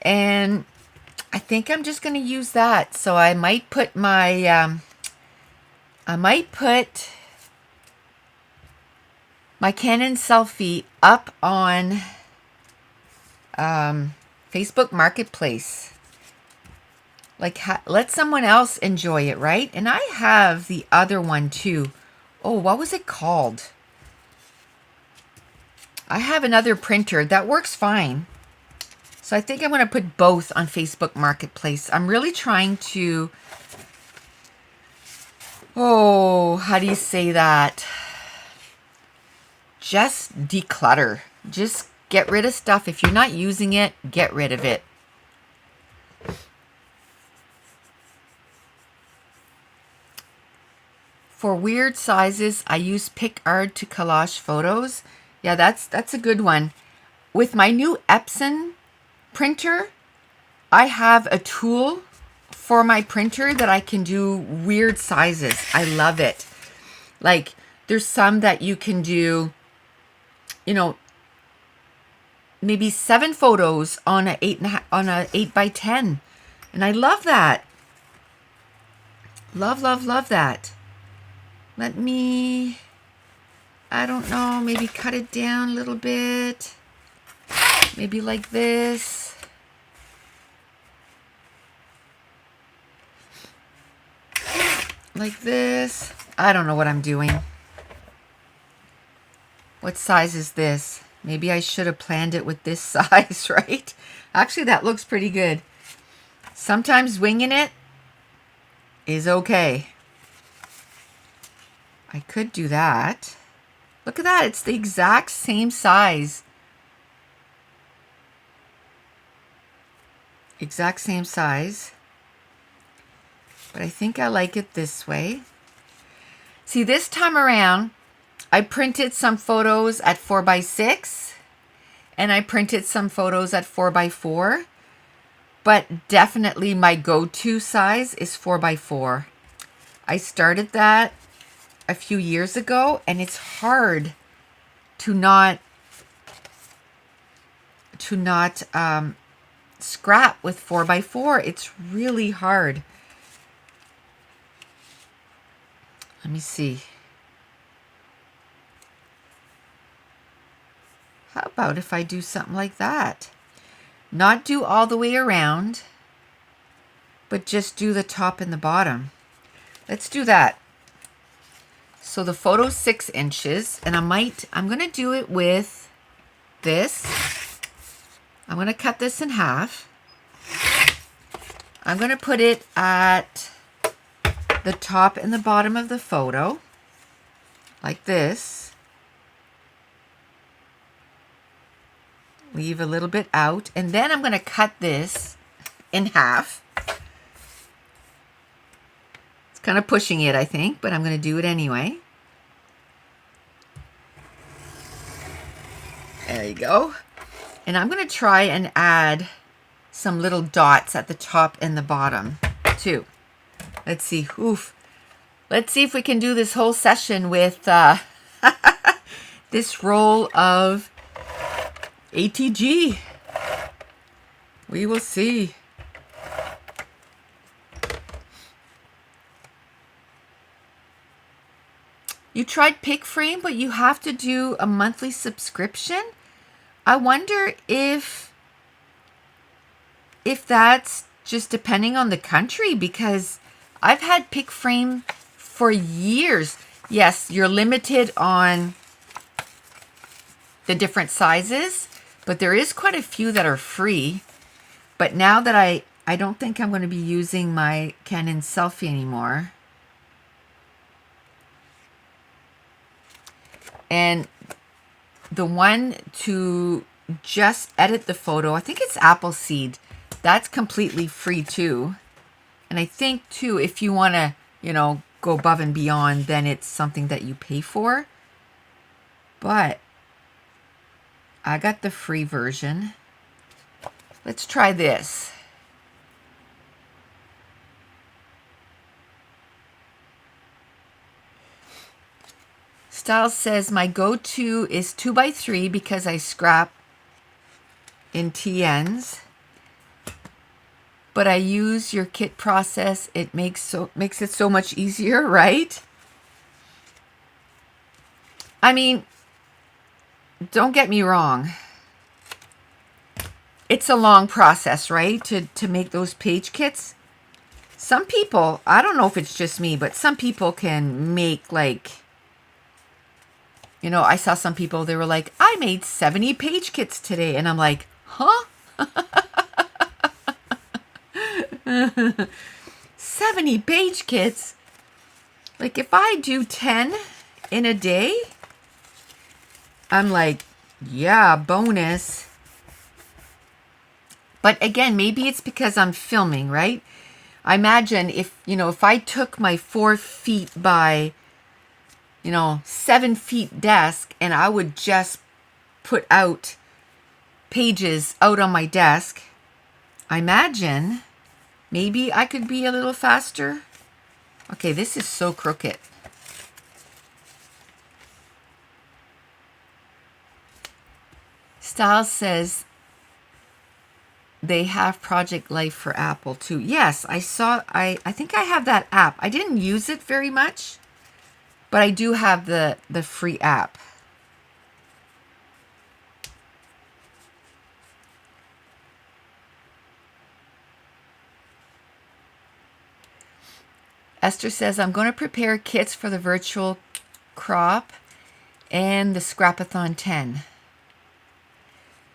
and I think I'm just gonna use that. So I might put my my Canon selfie up on Facebook Marketplace. Like, let someone else enjoy it, right? And I have the other one too. Oh, what was it called? I have another printer that works fine. So I think I'm going to put both on Facebook Marketplace. I'm really trying to, how do you say that? Just declutter. Just get rid of stuff. If you're not using it, get rid of it. For weird sizes, I use PicArt to collage photos. Yeah, that's a good one. With my new Epson printer, I have a tool for my printer that I can do weird sizes. I love it. Like, there's some that you can do, maybe 7 photos on a 8x10, and I love that. Love that. Let me, I don't know, maybe cut it down a little bit. Maybe like this. Like this. I don't know what I'm doing. What size is this? Maybe I should have planned it with this size, right? Actually, that looks pretty good. Sometimes winging it is okay. I could do that. Look at that. It's the exact same size. Exact same size. But I think I like it this way. See, this time around, I printed some photos at 4x6. And I printed some photos at 4x4. But definitely my go-to size is 4x4. I started that a few years ago, and it's hard to not scrap with 4x4. It's really hard. Let me see. How about if I do something like that? Not do all the way around, but just do the top and the bottom. Let's do that. So the photo's 6 inches, and I'm going to do it with this. I'm going to cut this in half. I'm going to put it at the top and the bottom of the photo, like this. Leave a little bit out, and then I'm going to cut this in half. It's kind of pushing it, I think, but I'm going to do it anyway. There you go. And I'm going to try and add some little dots at the top and the bottom too. Let's see. Oof. Let's see if we can do this whole session with this roll of ATG. We will see. You tried Pick Frame, but you have to do a monthly subscription. I wonder if that's just depending on the country, because I've had Pick Frame for years. Yes, you're limited on the different sizes, but there is quite a few that are free. But now that I don't think I'm going to be using my Canon selfie anymore. And the one to just edit the photo, I think it's Appleseed. That's completely free too. And I think too, if you want to, you know, go above and beyond, then it's something that you pay for. But I got the free version. Let's try this. Styles says, my go-to is 2x3 because I scrap in TNs. But I use your kit process. It makes it so much easier, right? I mean, don't get me wrong. It's a long process, right? To make those page kits. Some people, I don't know if it's just me, but some people can make like, you know, I saw some people, they were like, I made 70 page kits today. And I'm like, huh? 70 page kits? Like if I do 10 in a day, I'm like, yeah, bonus. But again, maybe it's because I'm filming, right? I imagine if, you know, if I took my 4 feet by, you know, 7 feet desk and I would just put out pages out on my desk, I imagine maybe I could be a little faster. Okay, this is so crooked. Styles says they have Project Life for Apple too. Yes, I saw, I think I have that app. I didn't use it very much, but I do have the free app. Esther says, I'm going to prepare kits for the virtual crop and the Scrapathon 10.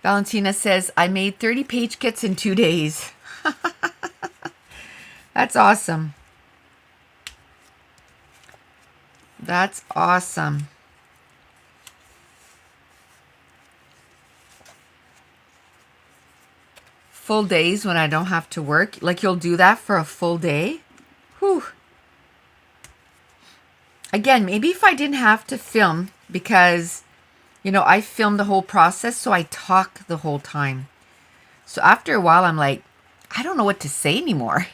Valentina says, I made 30 page kits in 2 days. That's awesome. That's awesome. Full days when I don't have to work. Like you'll do that for a full day. Whew. Again, maybe if I didn't have to film, because, you know, I film the whole process, so I talk the whole time. So after a while, I'm like, I don't know what to say anymore.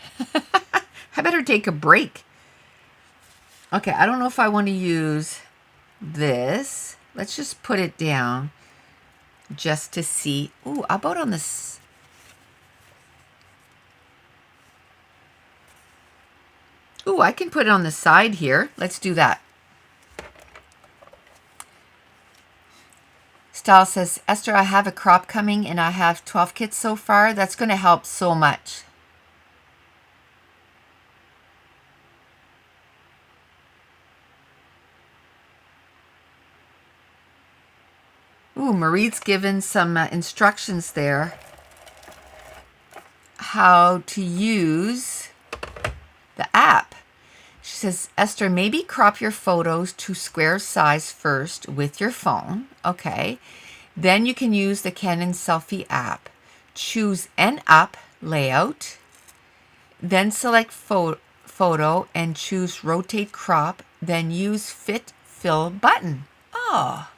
I better take a break. Okay, I don't know if I want to use this. Let's just put it down just to see. Ooh, how about on this? Ooh, I can put it on the side here. Let's do that. Style says, Esther, I have a crop coming and I have 12 kits so far. That's going to help so much. Ooh, Marie's given some instructions there. How to use the app. She says, Esther, maybe crop your photos to square size first with your phone. Okay. Then you can use the Canon Selfie app. Choose N up layout. Then select photo and choose rotate crop. Then use fit fill button. Oh.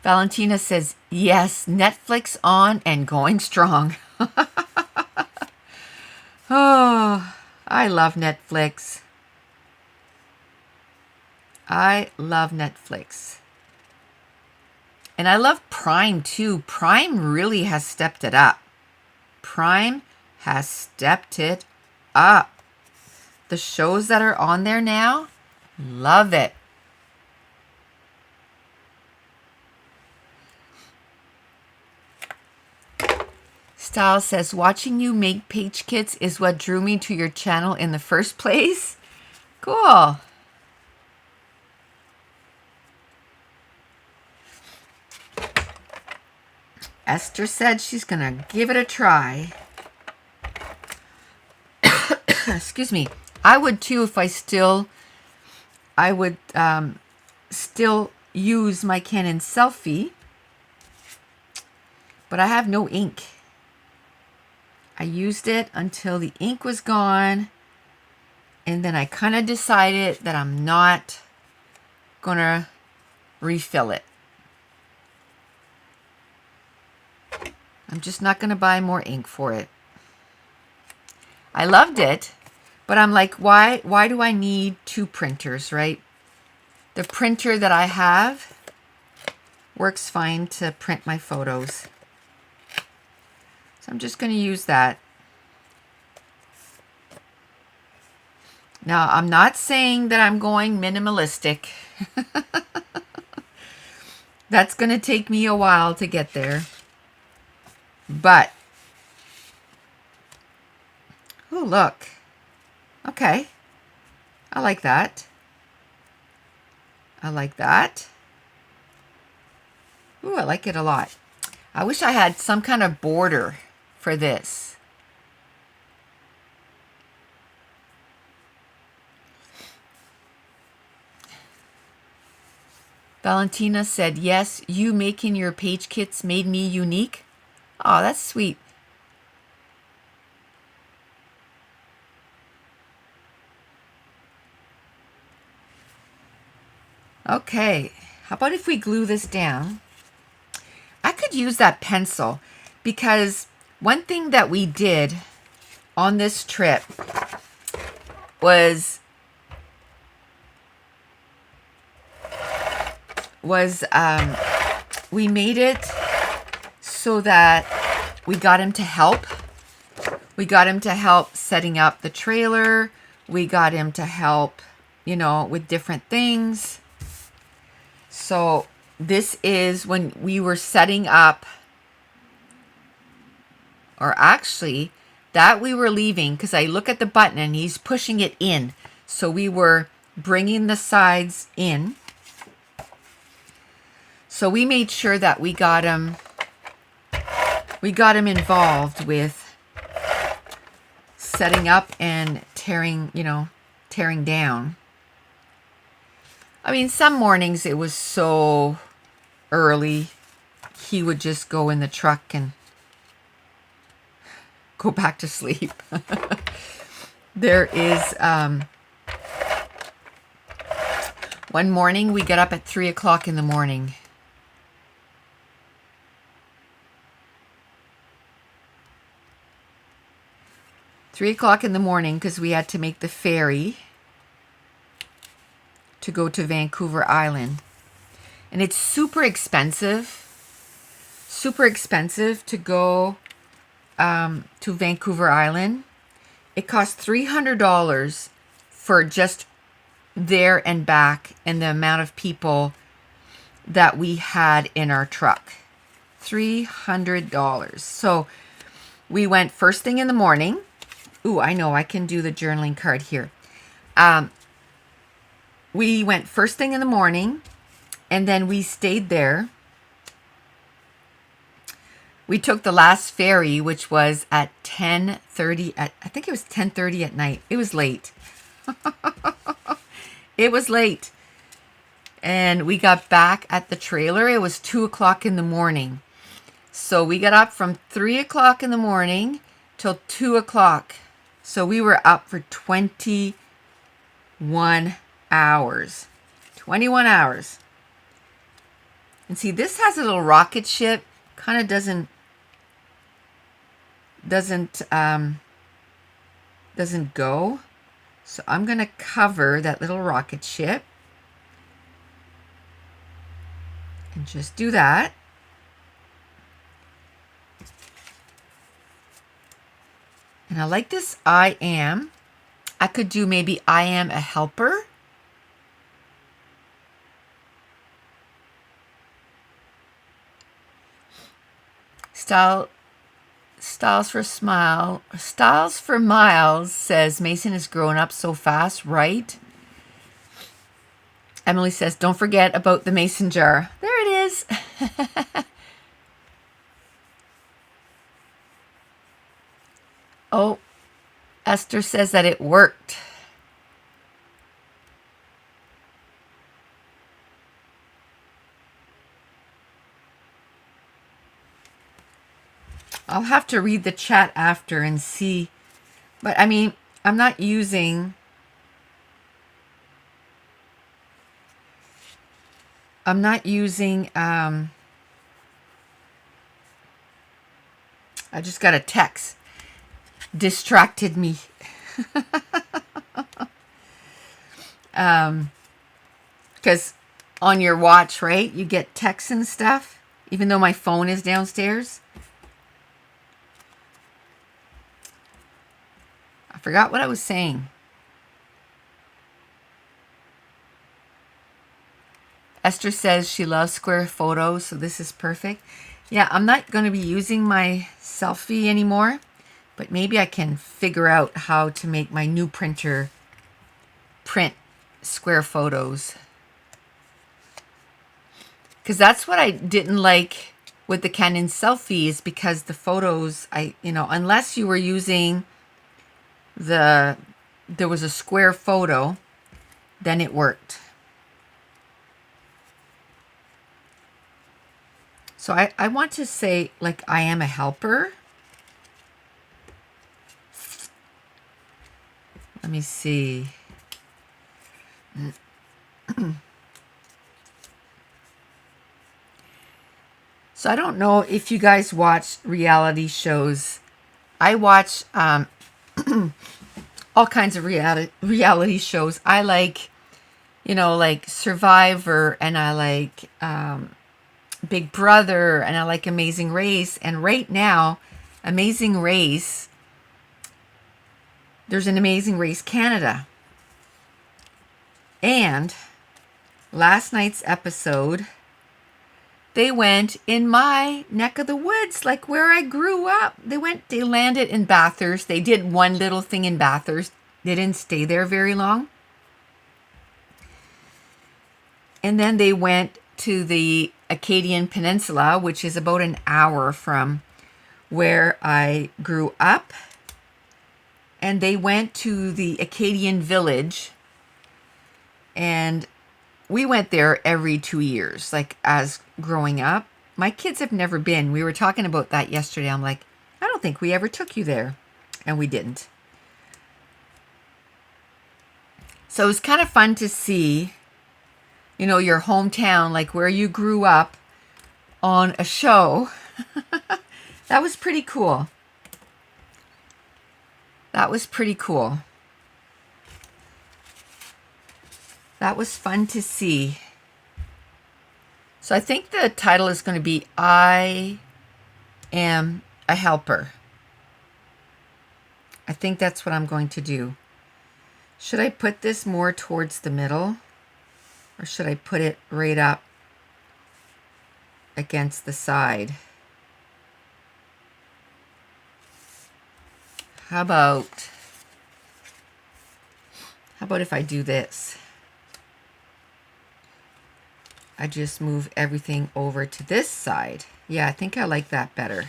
Valentina says, yes, Netflix on and going strong. Oh, I love Netflix. I love Netflix. And I love Prime too. Prime really has stepped it up. Prime has stepped it up. The shows that are on there now, love it. Style says, watching you make page kits is what drew me to your channel in the first place. Cool. Esther said she's going to give it a try. Excuse me. I would too if I would still use my Canon Selfie, but I have no ink. I used it until the ink was gone, and then I kind of decided that I'm not gonna refill it. I'm just not gonna buy more ink for it. I loved it, but I'm like, why do I need two printers, right? The printer that I have works fine to print my photos. So I'm just going to use that. Now, I'm not saying that I'm going minimalistic. That's going to take me a while to get there. But, oh, look. Okay. I like that. I like that. Ooh, I like it a lot. I wish I had some kind of border for this. Valentina said, yes, you making your page kits made me unique. Oh, that's sweet. Okay, how about if we glue this down? I could use that pencil because one thing that we did on this trip was we made it so that we got him to help. We got him to help setting up the trailer. We got him to help, with different things. So this is when we were setting up, or actually that we were leaving, because I look at the button and he's pushing it in. So we were bringing the sides in. So we made sure that we got him involved with setting up and tearing down. I mean, some mornings it was so early, he would just go in the truck and go back to sleep. There is, one morning we get up at 3 o'clock in the morning. Because we had to make the ferry to go to Vancouver Island. And it's super expensive to go to Vancouver Island. It costs $300 for just there and back, and the amount of people that we had in our truck. $300. So we went first thing in the morning. Ooh, I know I can do the journaling card here. We went first thing in the morning, and then we stayed there We took the last ferry, which was at 10:30 at, I think it was 10:30 at night. It was late. It was late. And we got back at the trailer. It was 2 o'clock in the morning. So we got up from 3 o'clock in the morning till 2 o'clock. So we were up for 21 hours. 21 hours. And see, this has a little rocket ship. Kind of doesn't go. So I'm going to cover that little rocket ship. And just do that. And I like this I am. I could do maybe I am a helper. Styles for Miles says Mason is growing up so fast, right? Emily says, don't forget about the mason jar. There it is. Oh, Esther says that it worked. I'll have to read the chat after and see. But I mean, I'm not using... I just got a text. Distracted me. Because on your watch, right, you get texts and stuff, even though my phone is downstairs. I forgot what I was saying. Esther says she loves square photos, so this is perfect. Yeah, I'm not going to be using my selfie anymore, but maybe I can figure out how to make my new printer print square photos. Because that's what I didn't like with the Canon selfies, because the photos, unless you were using there was a square photo, then it worked. So I want to say, like, I am a helper. Let me see. So I don't know if you guys watch reality shows. I watch all kinds of reality shows. I like, like Survivor, and I like Big Brother, and I like Amazing Race. And right now, Amazing Race, there's an Amazing Race Canada. And last night's episode, they went in my neck of the woods, like where I grew up. They landed in Bathurst. They did one little thing in Bathurst. They didn't stay there very long. And then they went to the Acadian Peninsula, which is about an hour from where I grew up. And they went to the Acadian village, and we went there every 2 years, like as growing up. My kids have never been. We were talking about that yesterday. I'm like, I don't think we ever took you there. And we didn't. So it was kind of fun to see, your hometown, like where you grew up, on a show. That was pretty cool. That was pretty cool. That was fun to see. So I think the title is going to be I Am a Helper. I think that's what I'm going to do. Should I put this more towards the middle, or should I put it right up against the side? How about if I do this? I just move everything over to this side. Yeah, I think I like that better.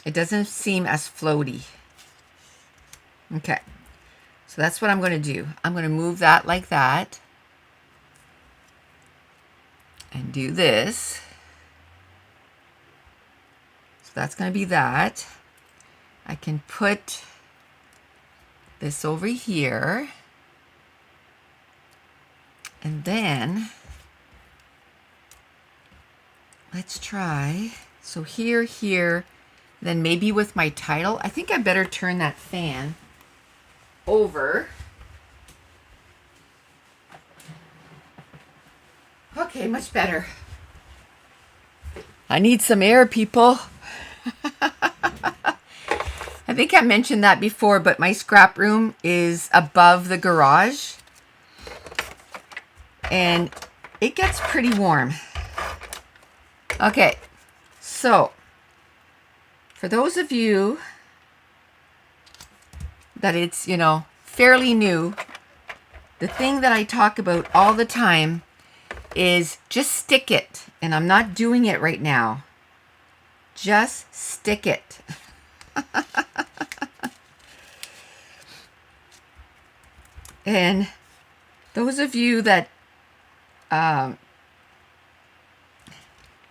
It doesn't seem as floaty. Okay, so that's what I'm going to do. I'm going to move that like that and do this. So that's going to be that. I can put this over here. And then let's try. So here, then maybe with my title. I think I better turn that fan over. Okay, much better. I need some air, people. I think I mentioned that before, but my scrap room is above the garage. And it gets pretty warm. Okay, so for those of you that it's, you know, fairly new, the thing that I talk about all the time is just stick it. And I'm not doing it right now. Just stick it. And those of you that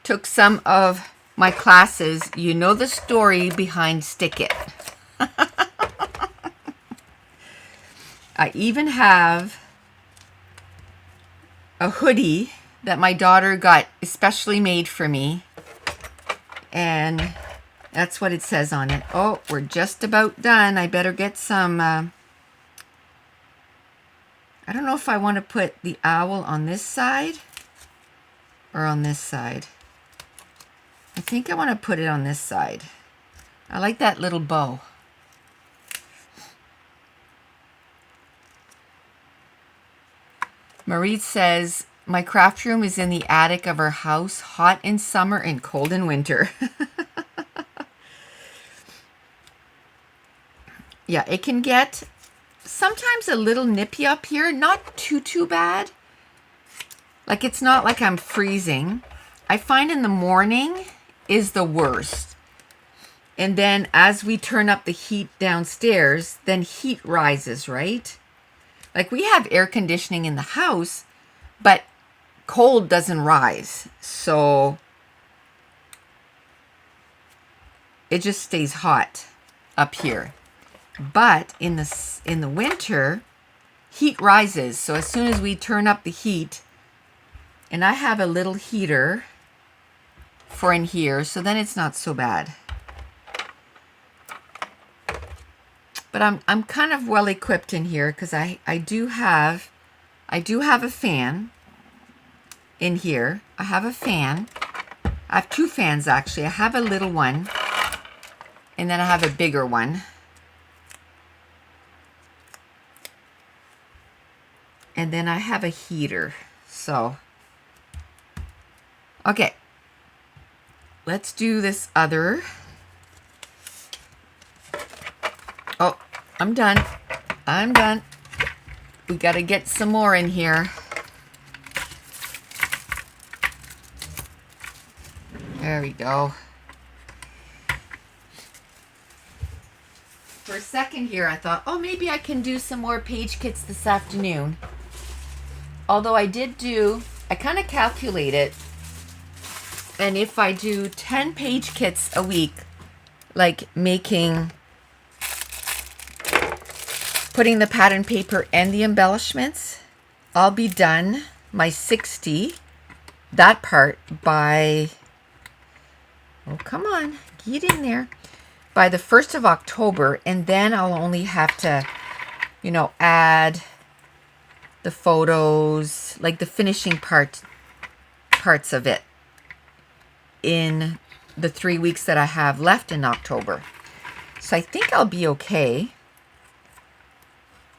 took some of my classes, you know the story behind stick it. I even have a hoodie that my daughter got especially made for me. And that's what it says on it. Oh, we're just about done. I better get some... I don't know if I want to put the owl on this side or on this side. I think I want to put it on this side. I like that little bow. Marie says, my craft room is in the attic of our house, hot in summer and cold in winter. Yeah, it can get sometimes a little nippy up here, not too bad. Like it's not like I'm freezing. I find in the morning is the worst. And then as we turn up the heat downstairs, then heat rises, right? Like we have air conditioning in the house, but cold doesn't rise. So it just stays hot up here. But in the winter, heat rises. So as soon as we turn up the heat, and I have a little heater for in here, so then it's not so bad. But I'm kind of well equipped in here because I do have a fan in here. I have a fan. I have two fans actually. I have a little one, and then I have a bigger one. And then I have a heater. So, okay. Let's do this other. Oh, I'm done. I'm done. We got to get some more in here. There we go. For a second here, I thought, oh, maybe I can do some more page kits this afternoon. Although I kind of calculated, and if I do 10 page kits a week, like putting the pattern paper and the embellishments, I'll be done my 60, that part by, oh, come on, get in there, by the 1st of October, and then I'll only have to, you know, add the photos, like the finishing parts of it in the 3 weeks that I have left in October. So I think I'll be okay.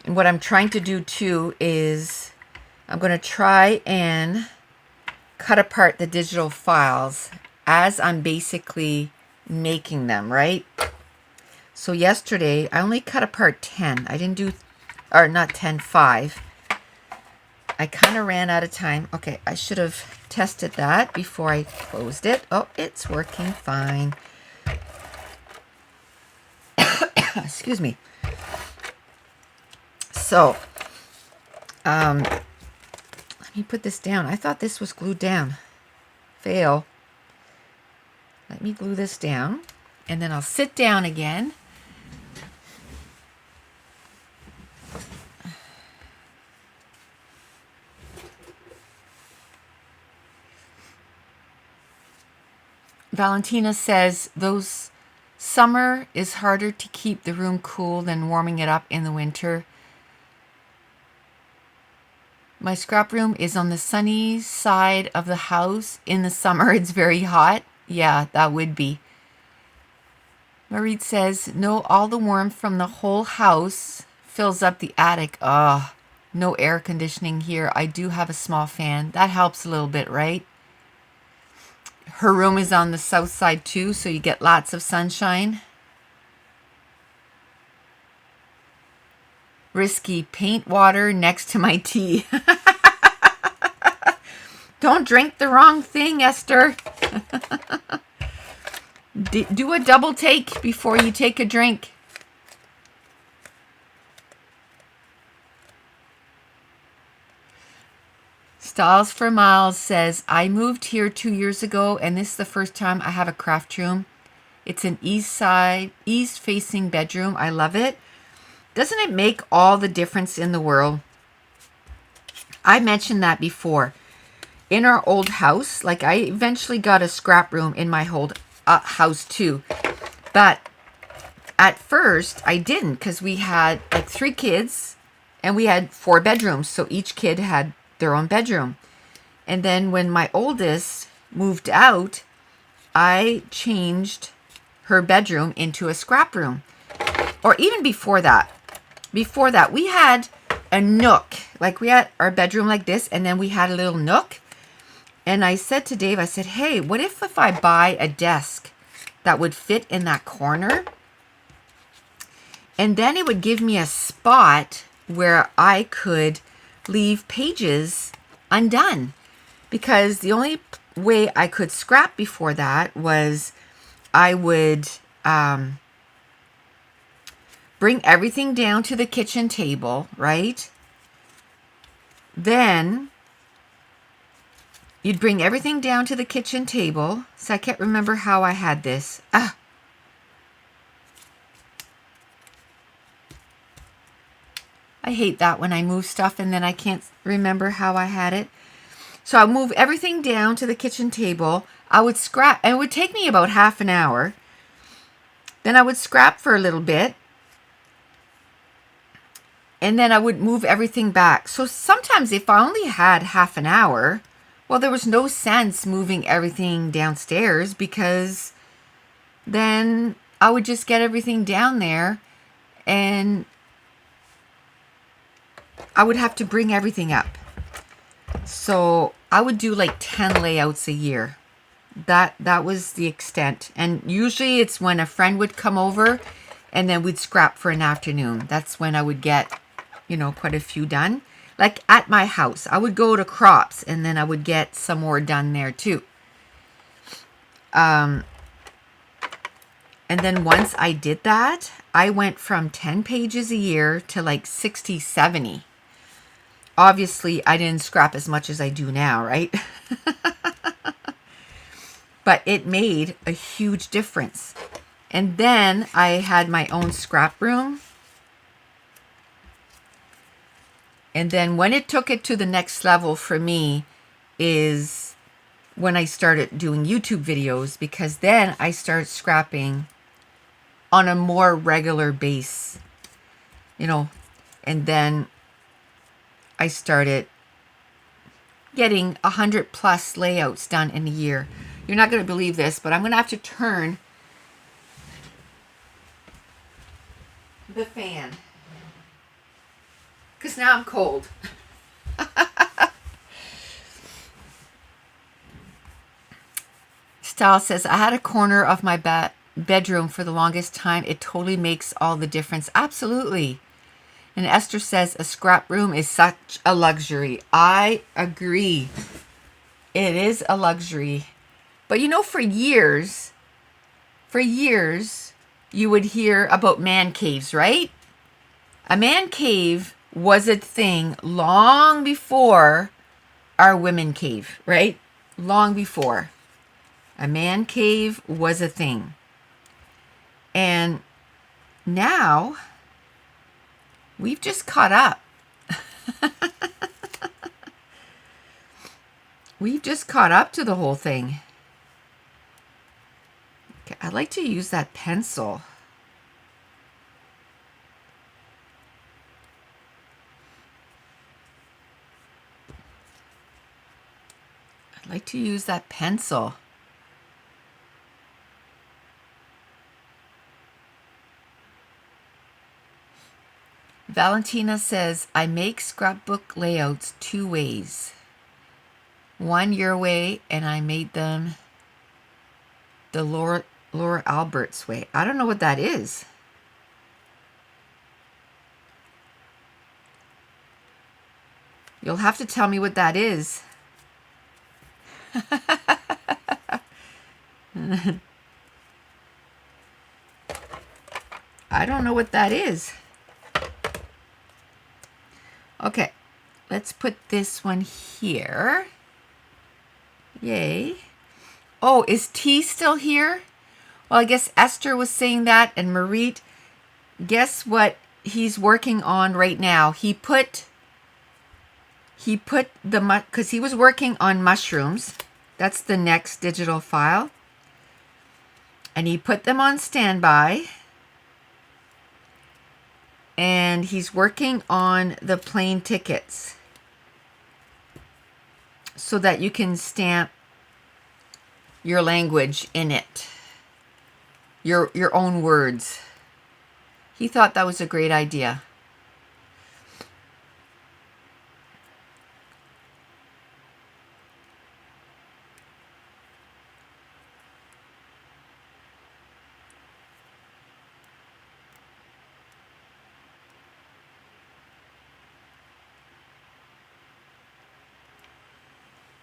And what I'm trying to do too is I'm going to try and cut apart the digital files as I'm basically making them, right? So yesterday I only cut apart 10. I didn't do, or not 10, 5. I kind of ran out of time. Okay, I should have tested that before I closed it. Oh, it's working fine. Excuse me. So, let me put this down. I thought this was glued down. Fail. Let me glue this down, and then I'll sit down again. Valentina says, those summer is harder to keep the room cool than warming it up in the winter. My scrap room is on the sunny side of the house. In the summer, it's very hot. Yeah, that would be. Marie says, no, all the warmth from the whole house fills up the attic. Ah, no air conditioning here. I do have a small fan. That helps a little bit, right? Her room is on the south side too, so you get lots of sunshine. Risky, paint water next to my tea. Don't drink the wrong thing, Esther. Do a double take before you take a drink. Stalls for Miles says, I moved here 2 years ago, and this is the first time I have a craft room. It's an east facing bedroom. I love it. Doesn't it make all the difference in the world? I mentioned that before. In our old house, like I eventually got a scrap room in my old house too. But at first I didn't, because we had like 3 kids and we had 4 bedrooms. So each kid had their own bedroom. And then when my oldest moved out, I changed her bedroom into a scrap room. Or even before that. Before that, we had a nook. Like we had our bedroom like this, and then we had a little nook. And I said to Dave, I said, hey, what if I buy a desk that would fit in that corner? And then it would give me a spot where I could leave pages undone. Because the only way I could scrap before that was I would bring everything down to the kitchen table, right? Then you'd bring everything down to the kitchen table. So I can't remember how I had this. I hate that when I move stuff and then I can't remember how I had it. So I'll move everything down to the kitchen table. I would scrap, and it would take me about half an hour. Then I would scrap for a little bit. And then I would move everything back. So sometimes if I only had half an hour, well, there was no sense moving everything downstairs, because then I would just get everything down there and I would have to bring everything up. So I would do like 10 layouts a year. That was the extent. And usually it's when a friend would come over and then we'd scrap for an afternoon. That's when I would get, quite a few done. Like at my house, I would go to Crops and then I would get some more done there too. And then once I did that, I went from 10 pages a year to like 60, 70. Obviously, I didn't scrap as much as I do now, right? But it made a huge difference. And then I had my own scrap room. And then when it took it to the next level for me is when I started doing YouTube videos, because then I started scrapping on a more regular base, and then I started getting 100+ layouts done in a year. You're not going to believe this, but I'm going to have to turn the fan because now I'm cold. Style says, I had a corner of my bedroom for the longest time. It totally makes all the difference. Absolutely. And Esther says a scrap room is such a luxury. I agree. It is a luxury. But you know, for years, you would hear about man caves, right? A man cave was a thing long before our women cave, right? Long before. A man cave was a thing. And now we've just caught up. We've just caught up to the whole thing. Okay, I like to use that pencil. I like to use that pencil. Valentina says, I make scrapbook layouts 2 ways. One your way, and I made them the Laura Albert's way. I don't know what that is. You'll have to tell me what that is. I don't know what that is. Okay, let's put this one here. Yay. Oh, is T still here? Well, I guess Esther was saying that, and Marit, guess what he's working on right now? He put the, because he was working on mushrooms. That's the next digital file. And he put them on standby. And he's working on the plane tickets so that you can stamp your language in it, your own words. He thought that was a great idea.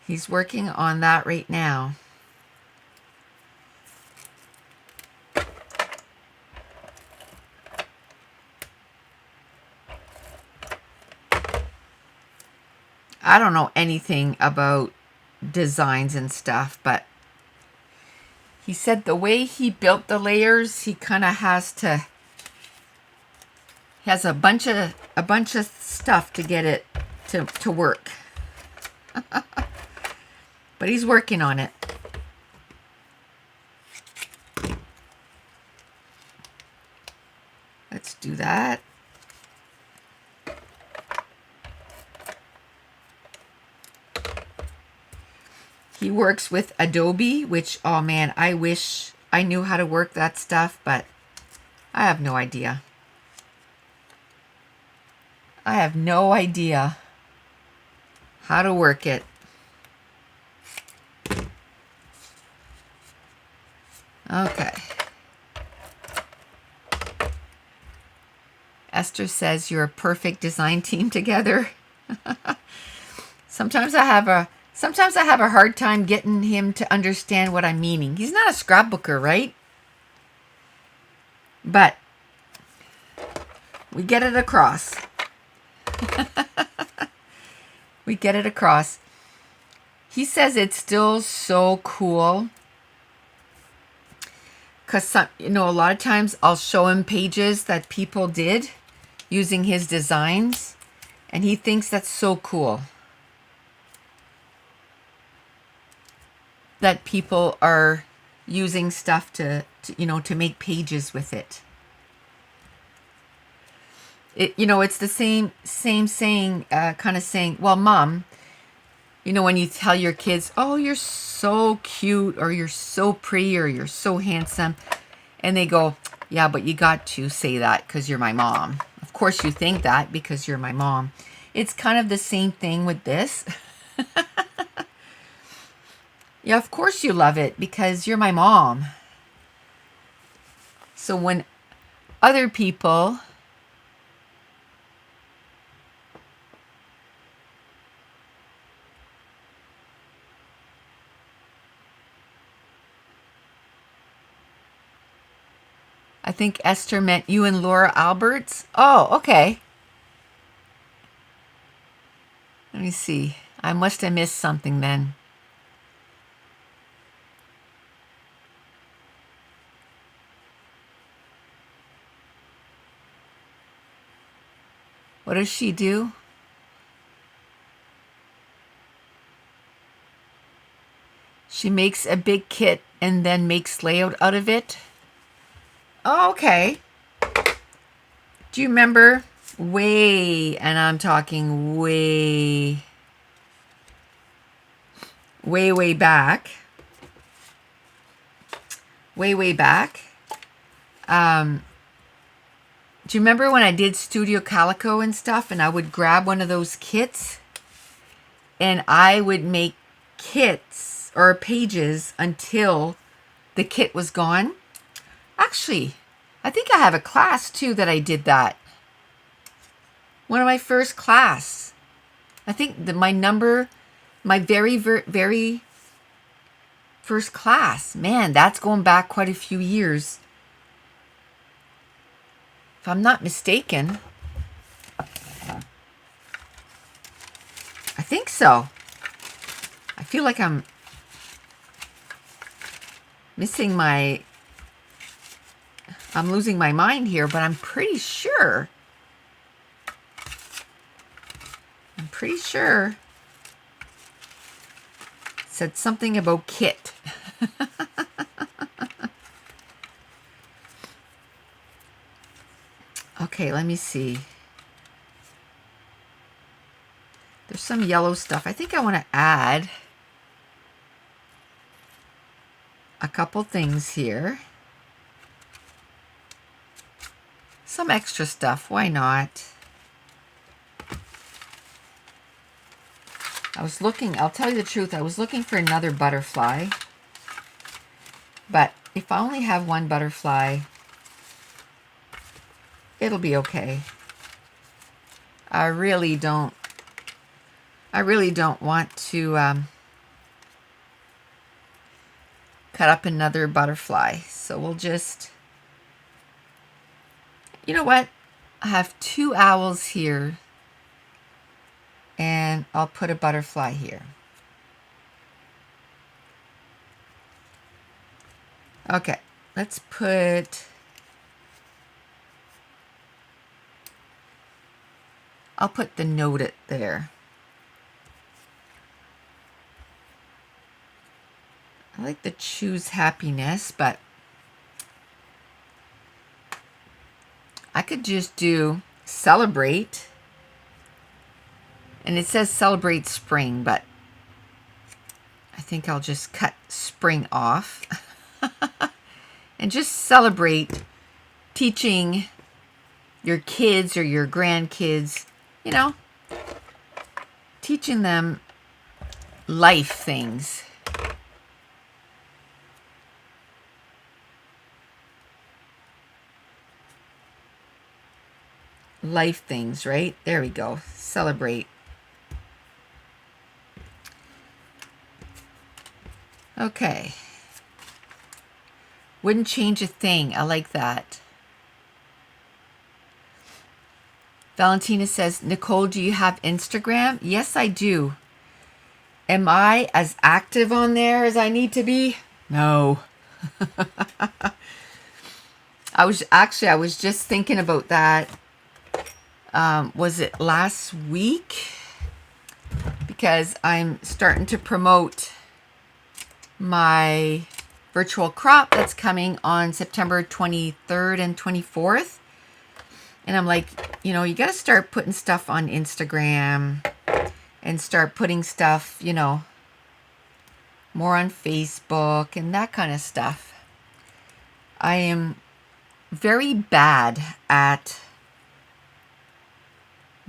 He's working on that right now. I don't know anything about designs and stuff, but he said the way he built the layers, he kind of has a bunch of stuff to get it to work. But he's working on it. Let's do that. He works with Adobe, which, oh man, I wish I knew how to work that stuff, but I have no idea. I have no idea how to work it. Okay. Esther says you're a perfect design team together. Sometimes I have a hard time getting him to understand what I'm meaning. He's not a scrapbooker, right? But we get it across. We get it across. He says it's still so cool. Because, a lot of times I'll show him pages that people did using his designs. And he thinks that's so cool. That people are using stuff to make pages with it. It's the same saying, kind of saying, well, Mom, when you tell your kids, oh, you're so cute, or you're so pretty, or you're so handsome, and they go, yeah, but you got to say that because you're my mom. Of course you think that because you're my mom. It's kind of the same thing with this. Yeah, of course you love it because you're my mom. So when other people I think Esther meant you and Laura Alberts. Oh, okay. Let me see. I must have missed something then. What does she do? She makes a big kit and then makes layout out of it. Oh, okay. Do you remember and I'm talking way back. Way back. Do you remember when I did Studio Calico and stuff, and I would grab one of those kits and I would make kits or pages until the kit was gone? Actually, I think I have a class too that I did that. One of my first class. I think my very first class. Man, that's going back quite a few years. If I'm not mistaken. I think so. I feel like I'm I'm losing my mind here, but I'm pretty sure. It said something about kit. Okay, let me see. There's some yellow stuff. I think I want to add a couple things here. Some extra stuff. Why not? I'll tell you the truth, I was looking for another butterfly. But if I only have one butterfly, it'll be okay. I really don't want to cut up another butterfly. So we'll just, you know what? I have 2 owls here, and I'll put a butterfly here. Okay, let's put, I'll put the note there. I like to choose happiness, but I could just do celebrate. And it says celebrate spring, but I think I'll just cut spring off. And just celebrate teaching your kids or your grandkids, you know, teaching them life things. Life things, right? There we go. Celebrate. Okay. Wouldn't change a thing. I like that. Valentina says, Nicole, do you have Instagram? Yes, I do. Am I as active on there as I need to be? No. I was just thinking about that. Was it last week? Because I'm starting to promote my virtual crop that's coming on September 23rd and 24th. And I'm like, you know, you got to start putting stuff on Instagram and start putting stuff, you know, more on Facebook and that kind of stuff. I am very bad at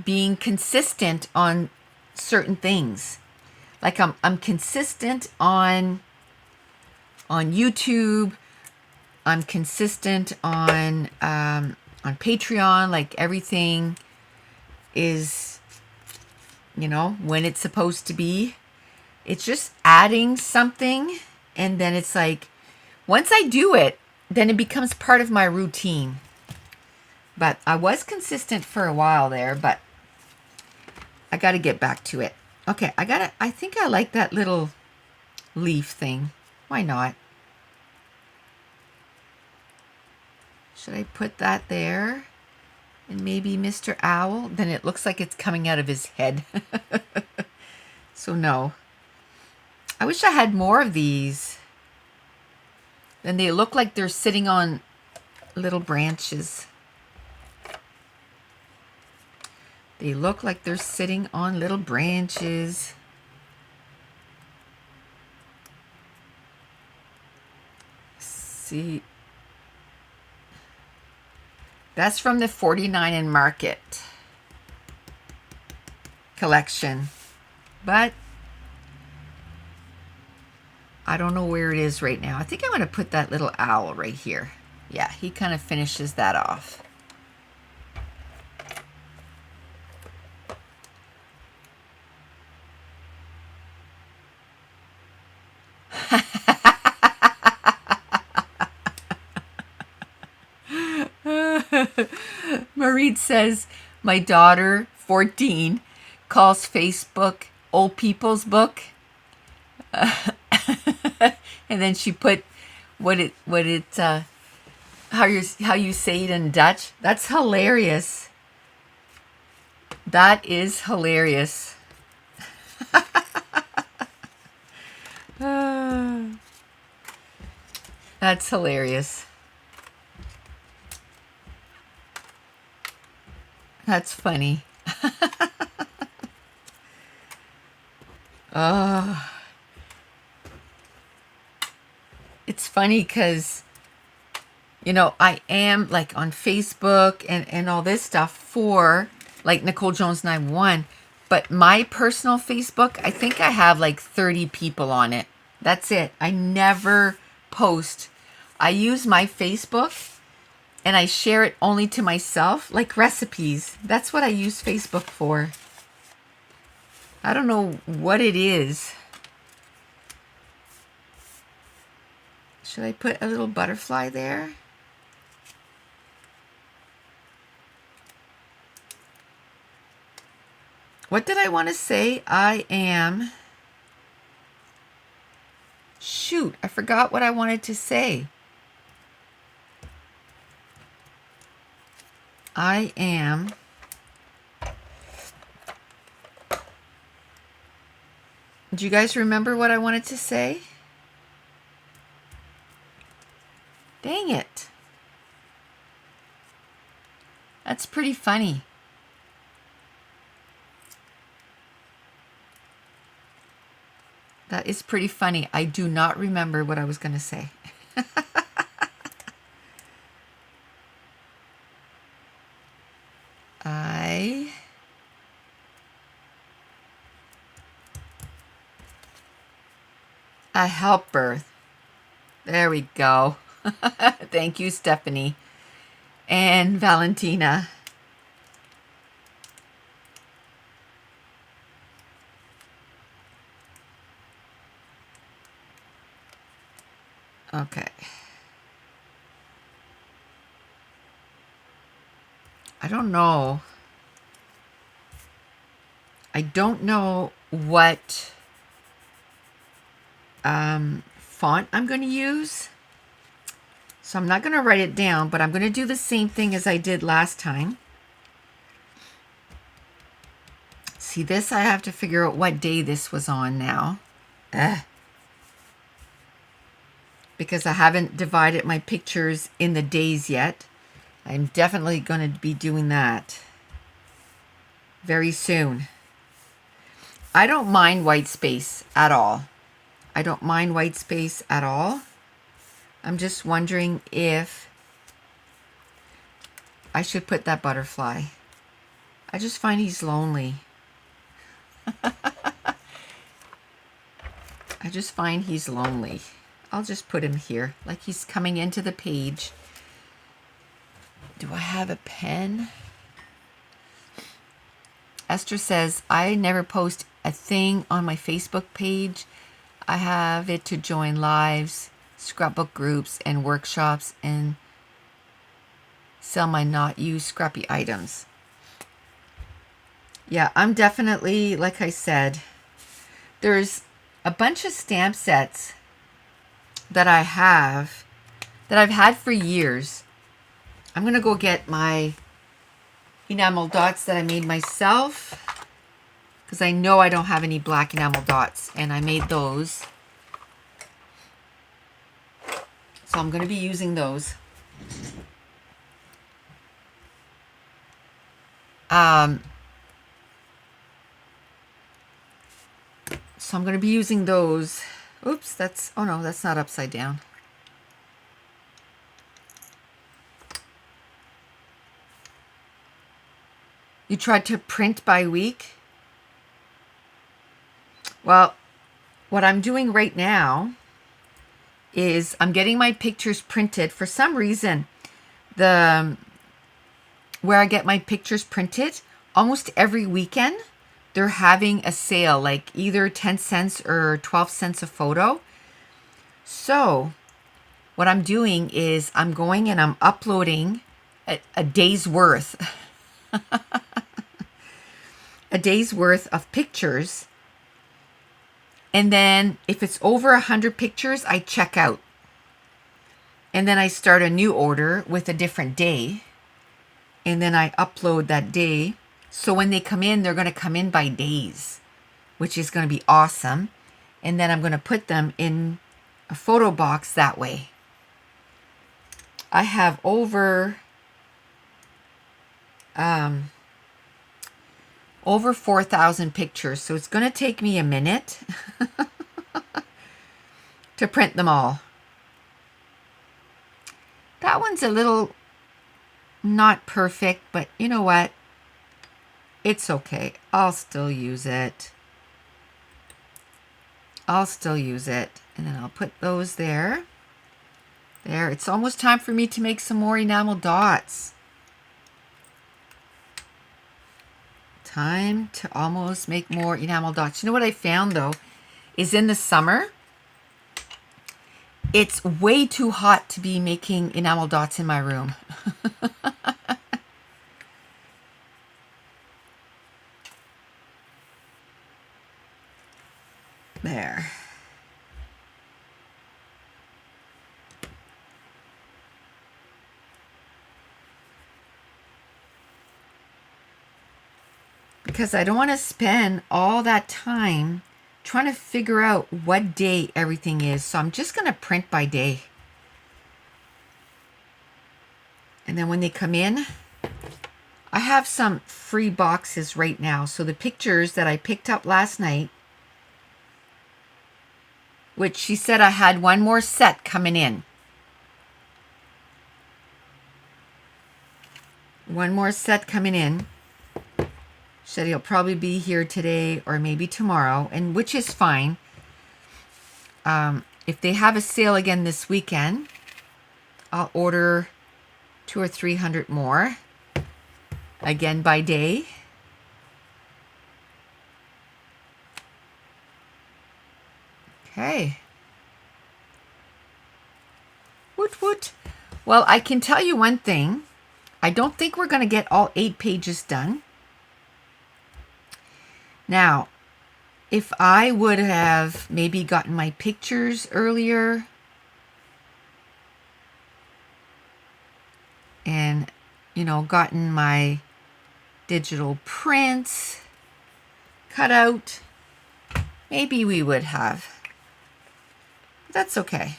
being consistent on certain things. Like I'm consistent on YouTube. I'm consistent on Patreon. Like everything is, you know, when it's supposed to be. It's just adding something, and then it's like, once I do it, then it becomes part of my routine. But I was consistent for a while there, but I got to get back to it. Okay, I think I like that little leaf thing. Why not? Should I put that there? And maybe Mr. Owl? Then it looks like it's coming out of his head. So no. I wish I had more of these. Then they look like they're sitting on little branches. They look like they're sitting on little branches. See, that's from the 49 and Market collection, but I don't know where it is right now. I think I'm going to put that little owl right here. Yeah, he kind of finishes that off. Marie says, my daughter, 14, calls Facebook old people's book. And then she put how you say it in Dutch. That's hilarious. That is hilarious. That's hilarious. That's funny. It's funny because, you know, I am like on Facebook and all this stuff for like Nicole Jones 91, but my personal Facebook, I think I have like 30 people on it. That's it. I never post. I use my Facebook and I share it only to myself, like recipes. That's what I use Facebook for. I don't know what it is. Should I put a little butterfly there? What did I want to say? I am... Shoot, I forgot what I wanted to say. I am... Do you guys remember what I wanted to say? Dang it. That's pretty funny. That is pretty funny. I do not remember what I was going to say. A helper. There we go. Thank you, Stephanie. And Valentina. Okay. I don't know. I don't know what font I'm going to use. So I'm not going to write it down, but I'm going to do the same thing as I did last time. See, this I have to figure out what day this was on now. Because I haven't divided my pictures in the days yet. I'm definitely going to be doing that very soon. I don't mind white space at all. I don't mind white space at all. I'm just wondering if I should put that butterfly. I just find he's lonely. I just find he's lonely. I'll just put him here, like he's coming into the page. Do I have a pen? Esther says, I never post a thing on my Facebook page. I have it to join lives. scrapbook groups and workshops and sell my not used scrappy items. Yeah, I'm definitely, like I said, there's a bunch of stamp sets that I've had for years. I'm going to go get my enamel dots that I made myself, because I know I don't have any black enamel dots, and I made those. So I'm going to be using those. So I'm going to be using those. Oops, oh no, that's not upside down. You tried to print by week? Well, what I'm doing right now is I'm getting my pictures printed. For some reason, where I get my pictures printed, almost every weekend, they're having a sale, like either 10 cents or 12 cents a photo. So what I'm doing is I'm going and I'm uploading a day's worth, a day's worth of pictures. And then if it's over 100 pictures, I check out. And then I start a new order with a different day. And then I upload that day. So when they come in, they're going to come in by days, which is going to be awesome. And then I'm going to put them in a photo box that way. I have over 4,000 pictures, so it's going to take me a minute to print them all. That one's a little not perfect, but you know what? It's okay. I'll still use it. And then I'll put those there. There. It's almost time for me to make some more enamel dots. Time to almost make more enamel dots. You know what I found though, is in the summer, it's way too hot to be making enamel dots in my room. There. Because I don't want to spend all that time trying to figure out what day everything is. So I'm just going to print by day. And then when they come in, I have some free boxes right now. So the pictures that I picked up last night, which she said I had one more set coming in. One more set coming in. Said he'll probably be here today or maybe tomorrow, and which is fine. If they have a sale again this weekend, I'll order 200 or 300 more, again by day. Okay. Woot woot. Well, I can tell you one thing. I don't think we're going to get all 8 pages done. Now, if I would have maybe gotten my pictures earlier and, you know, gotten my digital prints cut out, maybe we would have. That's okay.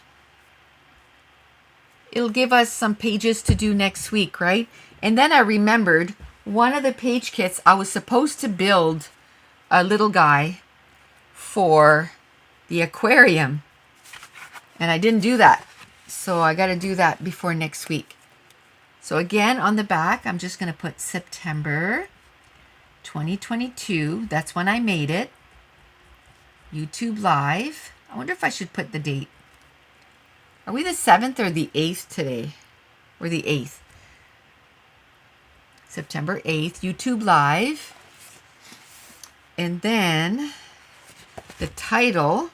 It'll give us some pages to do next week, right? And then I remembered one of the page kits, I was supposed to build a little guy for the aquarium, and I didn't do that. So I got to do that before next week. So again, on the back, I'm just going to put September 2022. That's when I made it. YouTube Live. I wonder if I should put the date. Are we the 7th or the 8th today? We're the 8th. September 8th, YouTube Live. And then the title,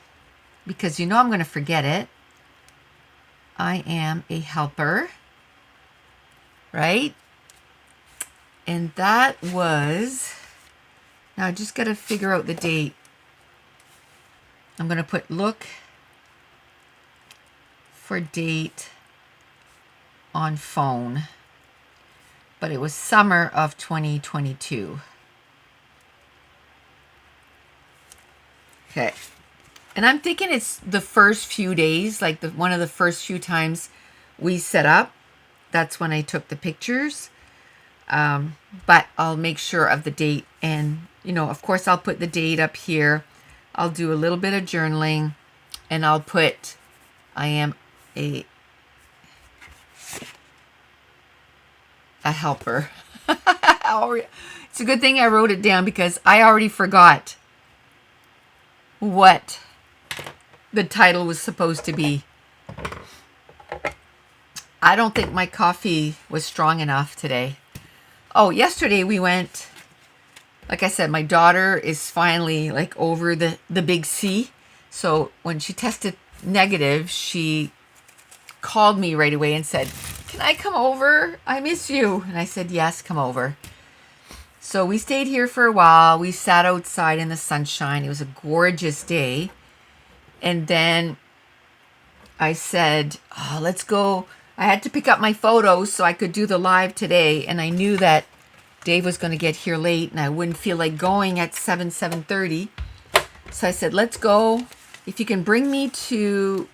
because you know I'm going to forget it. I am a helper, right? And that was, now I just got to figure out the date. I'm going to put look for date on phone, but it was summer of 2022. Okay. And I'm thinking it's the first few days, like one of the first few times we set up. That's when I took the pictures. But I'll make sure of the date. And, you know, of course, I'll put the date up here. I'll do a little bit of journaling. And I'll put, I am a helper. It's a good thing I wrote it down because I already forgot what the title was supposed to be. I don't think my coffee was strong enough today. Oh, yesterday we went, like I said, my daughter is finally like over the big C. So when she tested negative, she called me right away and said, "Can I come over? I miss you." And I said, "Yes, come over." So we stayed here for a while. We sat outside in the sunshine. It was a gorgeous day. And then I said, "Oh, let's go." I had to pick up my photos so I could do the live today. And I knew that Dave was going to get here late and I wouldn't feel like going at 7:30. So I said, "Let's go. If you can bring me to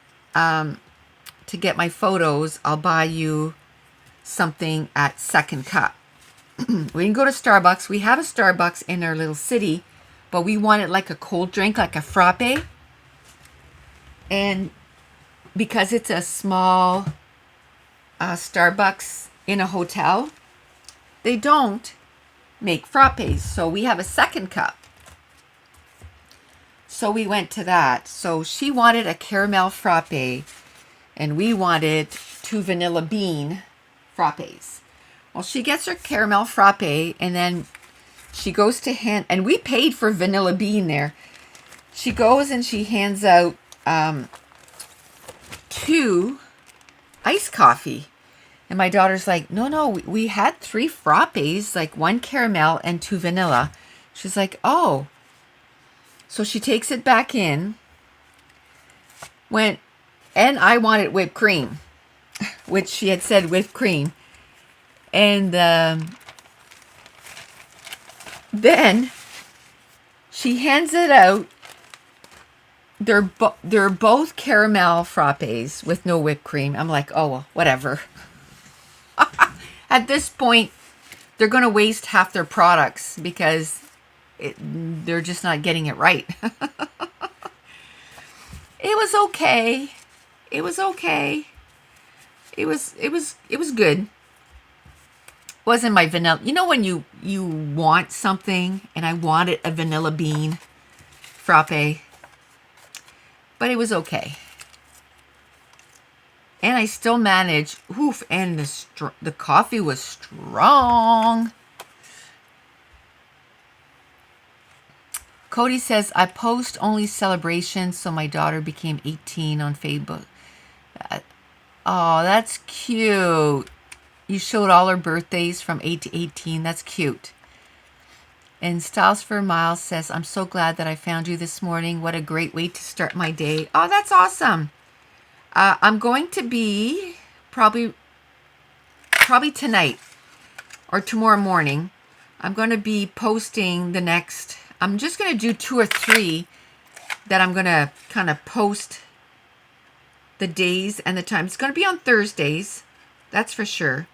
get my photos, I'll buy you something at Second Cup." We didn't go to Starbucks. We have a Starbucks in our little city, but we wanted like a cold drink, like a frappe. And because it's a small Starbucks in a hotel, they don't make frappes. So we have a Second Cup. So we went to that. So she wanted a caramel frappe and we wanted 2 vanilla bean frappes. Well, she gets her caramel frappe and then she goes to hand, and we paid for vanilla bean there. She goes and she hands out 2 iced coffee. And my daughter's like, no, we had 3 frappes, like 1 caramel and 2 vanilla. She's like, "Oh." So she takes it back in. And I wanted whipped cream, which she had said whipped cream. And then she hands it out. They're both caramel frappes with no whipped cream. I'm like, oh, well, whatever. At this point, they're going to waste half their products because they're just not getting it right. It was okay. It was okay. It was good. Wasn't my vanilla. You know when you want something, and I wanted a vanilla bean frappe, but it was okay. And I still managed. Oof! And the coffee was strong. Cody says, "I post only celebrations, so my daughter became 18 on Facebook." Oh, that's cute. You showed all her birthdays from 8 to 18. That's cute. And Styles for Miles says, "I'm so glad that I found you this morning. What a great way to start my day." Oh, that's awesome. I'm going to be probably tonight or tomorrow morning. I'm going to be posting the next. I'm just going to do 2 or 3 that I'm going to kind of post the days and the time. It's going to be on Thursdays. That's for sure.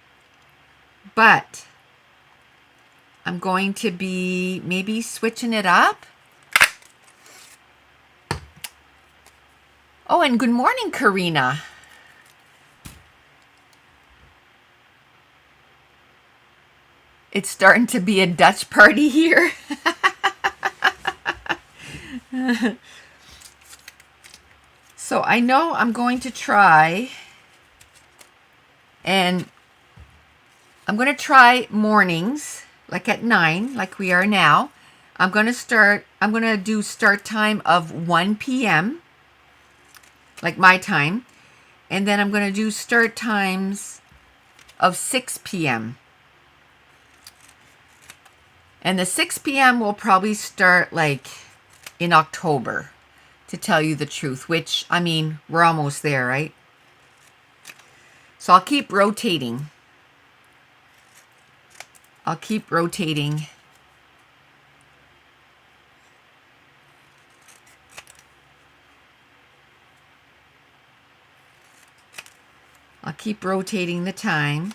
But I'm going to be maybe switching it up. Oh, and good morning, Karina. It's starting to be a Dutch party here. So I know I'm going to try, and I'm going to try mornings, like at 9, like we are now. I'm going to do start time of 1 p.m., like my time. And then I'm going to do start times of 6 p.m. And the 6 p.m. will probably start like in October, to tell you the truth, which, I mean, we're almost there, right? So I'll keep rotating. I'll keep rotating. I'll keep rotating the time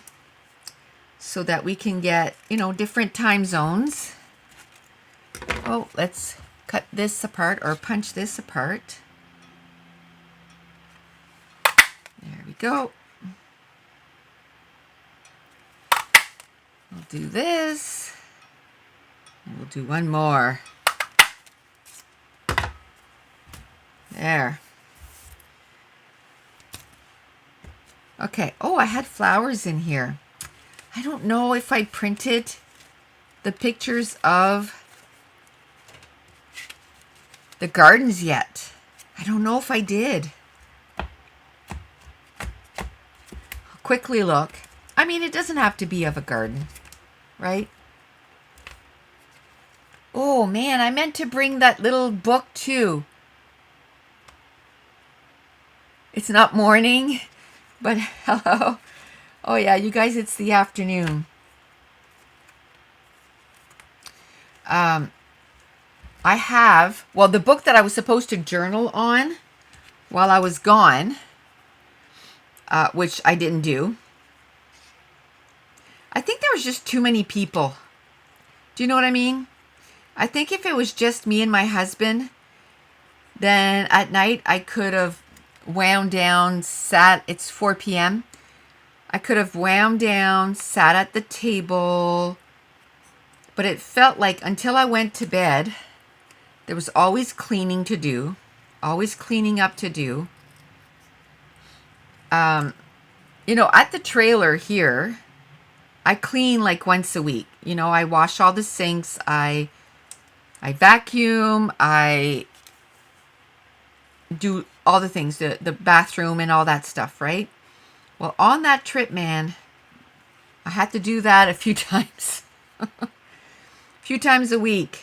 so that we can get, you know, different time zones. Oh, let's cut this apart or punch this apart. There we go. We'll do this. And we'll do one more. There. Okay. Oh, I had flowers in here. I don't know if I printed the pictures of the gardens yet. I don't know if I did. I'll quickly look. I mean, it doesn't have to be of a garden, right? Oh man, I meant to bring that little book too. It's not morning, but hello. Oh yeah, you guys, it's the afternoon. I have, well, the book that I was supposed to journal on while I was gone, which I didn't do. I think there was just too many people. Do you know what I mean? I think if it was just me and my husband, then at night I could have wound down, it's 4 p.m. I could have wound down, sat at the table, but it felt like until I went to bed, there was always cleaning to do, always cleaning up to do. You know, at the trailer here, I clean like once a week. You know, I wash all the sinks, I vacuum, I do all the things, the bathroom and all that stuff, right? Well, on that trip, man, I had to do that a few times. A few times a week.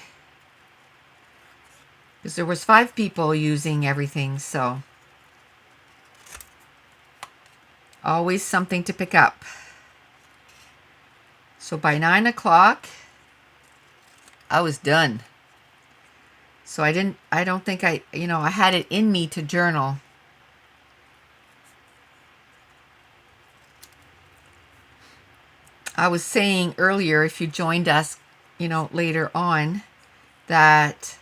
Because there was 5 people using everything, so always something to pick up. So by 9 o'clock, I was done. So I don't think I had it in me to journal. I was saying earlier, if you joined us, later on, that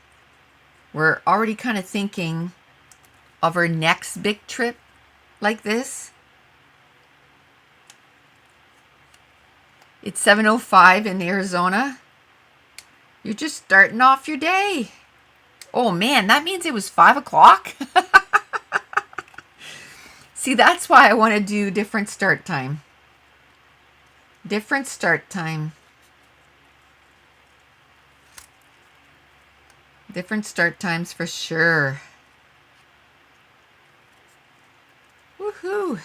we're already kind of thinking of our next big trip like this. It's 7:05 in Arizona. You're just starting off your day. Oh man, that means it was 5 o'clock. See, that's why I want to do different start time. Different start time. Different start times for sure. Woohoo.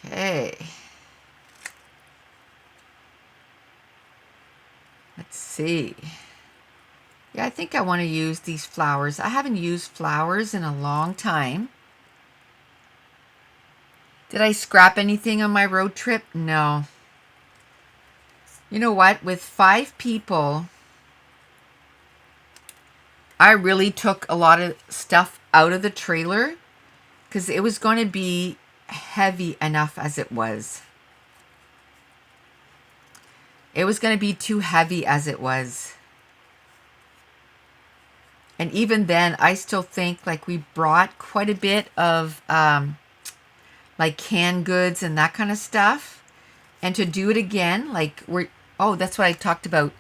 Okay. Let's see. Yeah, I think I want to use these flowers. I haven't used flowers in a long time. Did I scrap anything on my road trip? No. You know what? With 5 people, I really took a lot of stuff out of the trailer because it was going to be heavy enough as it was. It was going to be too heavy as it was. And even then, I still think like we brought quite a bit of like canned goods and that kind of stuff. And to do it again, like that's what I talked about.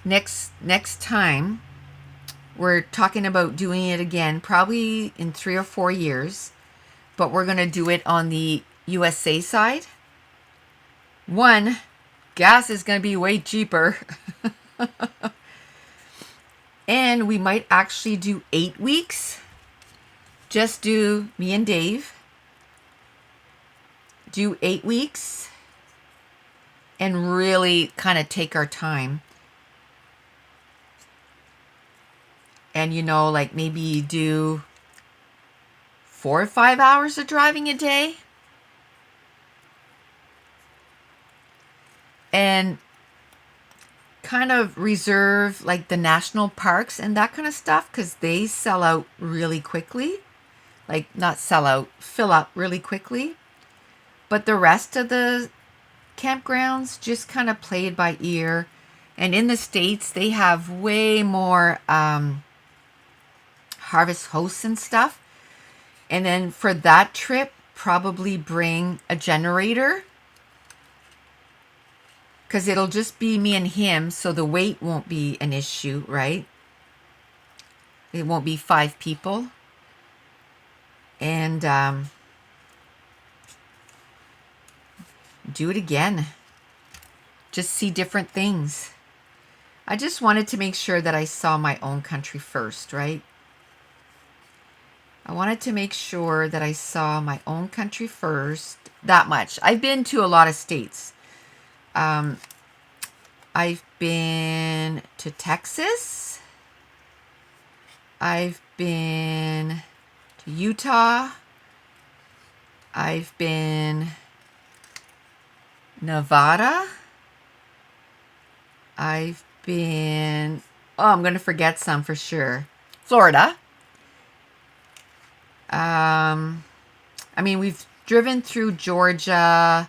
Next time, we're talking about doing it again, probably in 3 or 4 years. But we're going to do it on the USA side. Gas is going to be way cheaper. And we might actually do 8 weeks. Just do me and Dave. Do 8 weeks and really kind of take our time. And, you know, like maybe do 4 or 5 hours of driving a day. And kind of reserve like the national parks and that kind of stuff, because they sell out really quickly. Like, not sell out, fill up really quickly. But the rest of the campgrounds just kind of play it by ear. And in the States, they have way more harvest hosts and stuff. And then for that trip, probably bring a generator, because it'll just be me and him, so the weight won't be an issue, right? It won't be 5 people. And do it again. Just see different things. I just wanted to make sure that I saw my own country first, right? I wanted to make sure that I saw my own country first. That much. I've been to a lot of states. I've been to Texas. I've been to Utah. I've been Nevada. I've been, oh, I'm going to forget some for sure. Florida. I mean, we've driven through Georgia,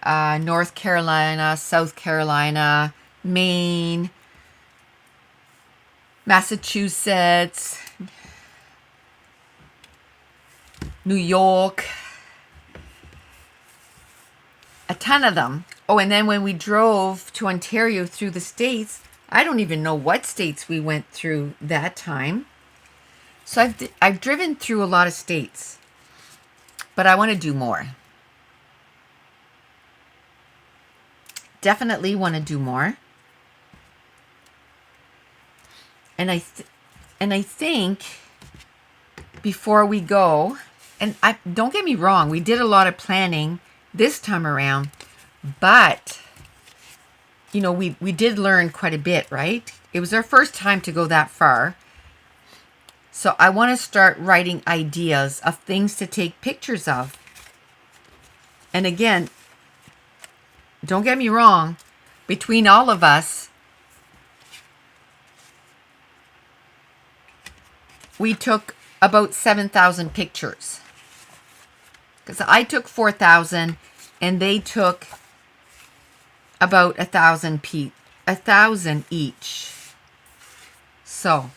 North Carolina, South Carolina, Maine, Massachusetts, New York, a ton of them. Oh, and then when we drove to Ontario through the States, I don't even know what states we went through that time. So I've driven through a lot of states, but I want to do more. Definitely want to do more. And I think before we go, and don't get me wrong, we did a lot of planning this time around, but you know, we did learn quite a bit, right? It was our first time to go that far. So I want to start writing ideas of things to take pictures of. And again, don't get me wrong, between all of us, we took about 7,000 pictures. Because I took 4,000 and they took about 1,000 each. So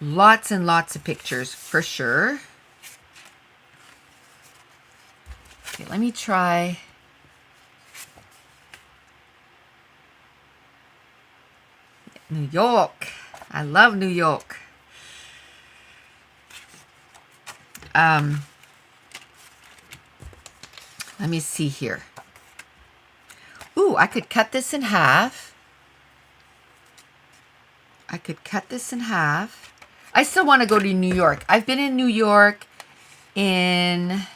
lots and lots of pictures for sure. Okay, let me try. New York. I love New York. Let me see here. Ooh, I could cut this in half. I could cut this in half. I still want to go to New York. I've been in New York in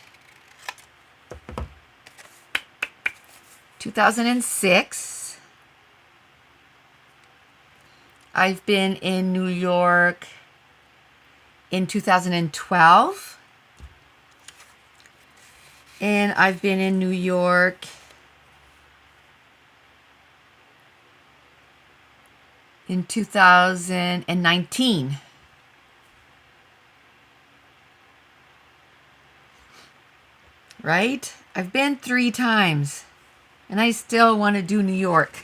2006. I've been in New York in 2012. And I've been in New York in 2019. Right? I've been 3 times and I still want to do New York.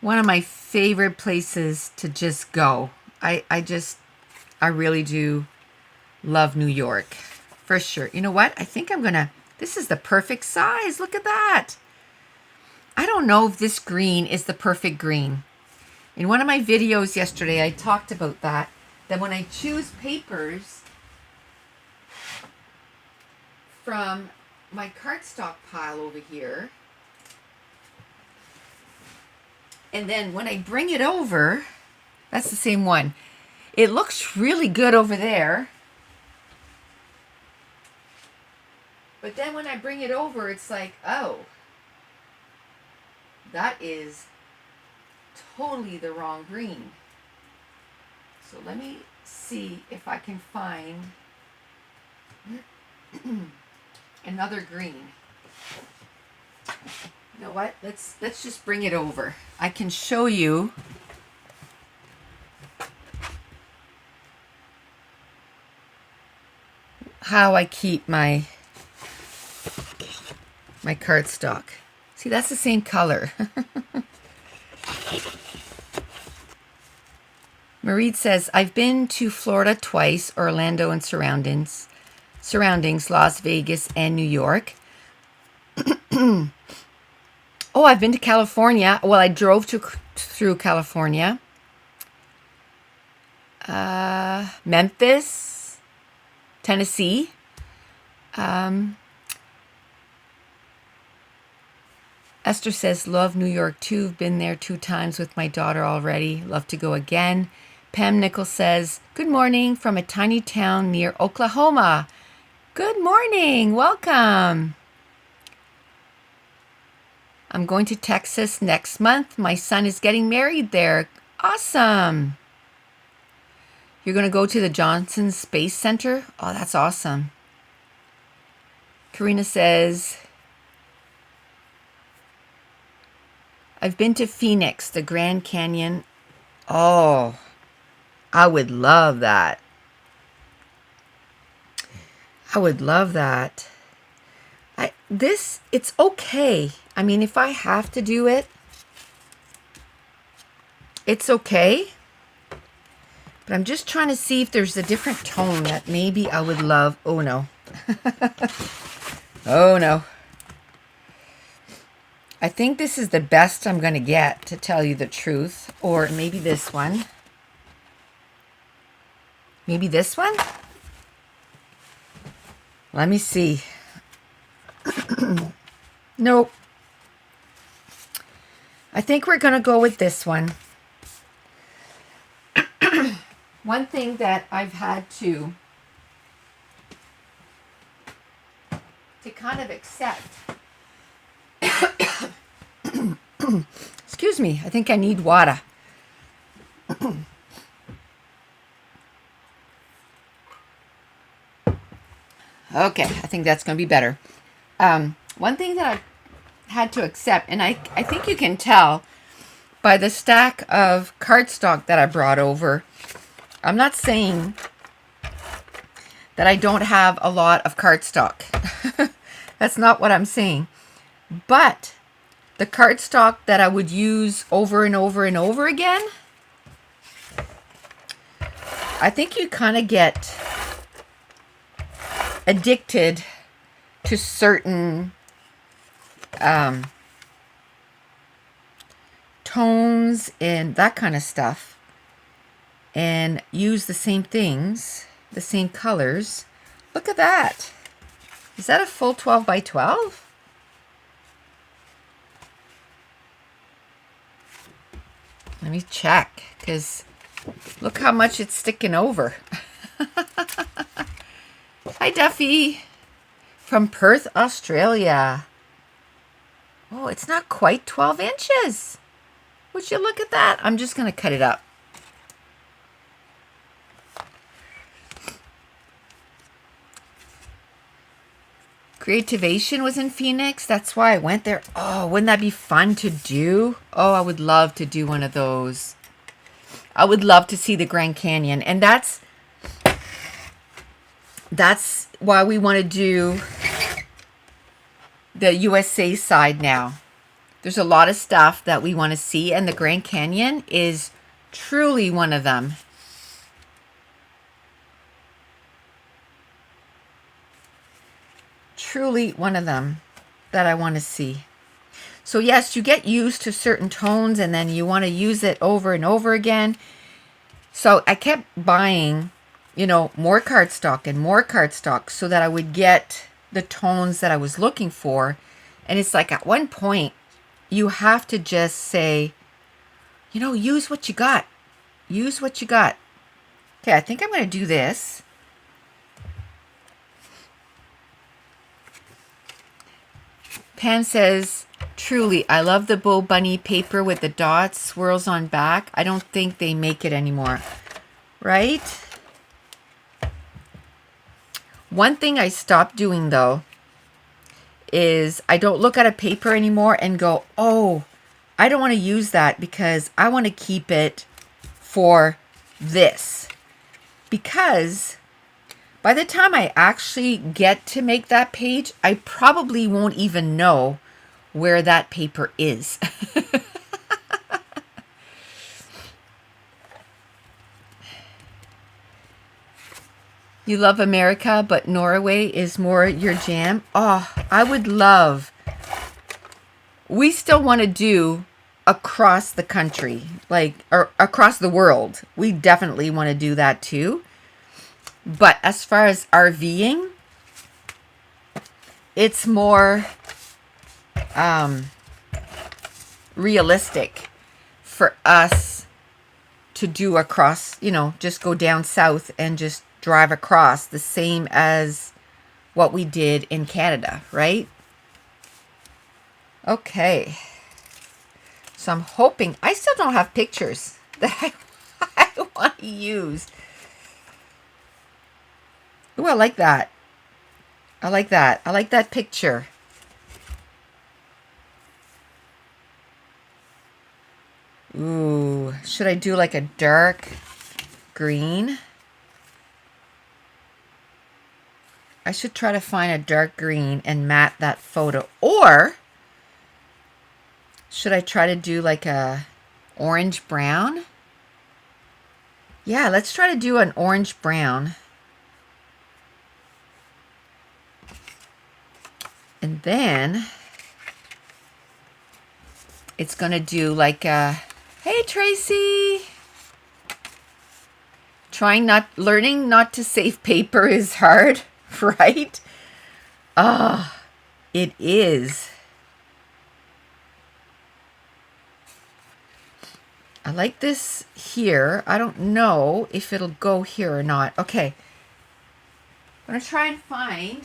One of my favorite places to just go. I really do love New York. For sure. You know what? I think I'm gonna, this is the perfect size. Look at that. I don't know if this green is the perfect green. In one of my videos yesterday, I talked about that when I choose papers from my cardstock pile over here, And then when I bring it over, that's the same one. It looks really good over there. But then when I bring it over, it's like, oh, that is totally the wrong green. So let me see if I can find another green. You know what? Let's just bring it over. I can show you how I keep my cardstock. See, that's the same color. Marie says, I've been to Florida twice, Orlando and surroundings, Las Vegas and New York. Oh, I've been to California. Well, I drove through California. Memphis, Tennessee. Esther says, love New York too. Been there 2 times with my daughter already. Love to go again. Pam Nichols says, good morning from a tiny town near Oklahoma. Good morning. Welcome. I'm going to Texas next month. My son is getting married there. Awesome. You're going to go to the Johnson Space Center? Oh, that's awesome. Karina says, I've been to Phoenix, the Grand Canyon. Oh, I would love that. I would love that. It's okay. I mean, if I have to do it, it's okay. But I'm just trying to see if there's a different tone that maybe I would love. Oh, no. Oh, no. I think this is the best I'm going to get, to tell you the truth. Or maybe this one. Maybe this one? Let me see. Nope. I think we're going to go with this one. One thing that I've had to kind of accept. Excuse me, I think I need water. Okay, I think that's going to be better. One thing that I've had to accept, and I think you can tell by the stack of cardstock that I brought over, I'm not saying that I don't have a lot of cardstock. That's not what I'm saying. But the cardstock that I would use over and over and over again, I think you kind of get addicted to certain tones and that kind of stuff, and use the same things, the same colors. Look at that. Is that a full 12 by 12? Let me check, because look how much it's sticking over. Hi, Duffy. From Perth, Australia. Oh, it's not quite 12 inches. Would you look at that? I'm just going to cut it up. Creativation was in Phoenix. That's why I went there. Oh, wouldn't that be fun to do? Oh, I would love to do one of those. I would love to see the Grand Canyon. And that's why we want to do the USA side now. There's a lot of stuff that we want to see, and the Grand Canyon is truly one of them. Truly one of them that I want to see. So yes, you get used to certain tones and then you want to use it over and over again. So I kept buying, more cardstock and more cardstock so that I would get the tones that I was looking for. And it's like at one point you have to just say, You know, use what you got. Use what you got. Okay, I think I'm going to do this. Pam says, truly, I love the Bo Bunny paper with the dots, swirls on back. I don't think they make it anymore. Right? One thing I stopped doing, though, is I don't look at a paper anymore and go, oh, I don't want to use that because I want to keep it for this. Because by the time I actually get to make that page, I probably won't even know where that paper is. You love America, but Norway is more your jam. Oh, I would love. We still want to do across the country, like, or across the world. We definitely want to do that too. But as far as RVing, it's more realistic for us to do across, you know, just go down south and just drive across, the same as what we did in Canada, right? Okay. So I'm hoping, I still don't have pictures that I want to use. Ooh, I like that. I like that. I like that picture. Ooh, should I do like a dark green? I should try to find a dark green and matte that photo. Or should I try to do like a orange brown? Yeah, let's try to do an orange brown. And then it's going to do like a, hey Tracy. Learning not to save paper is hard, right? Ah, it is. I like this here. I don't know if it'll go here or not. Okay. I'm going to try and find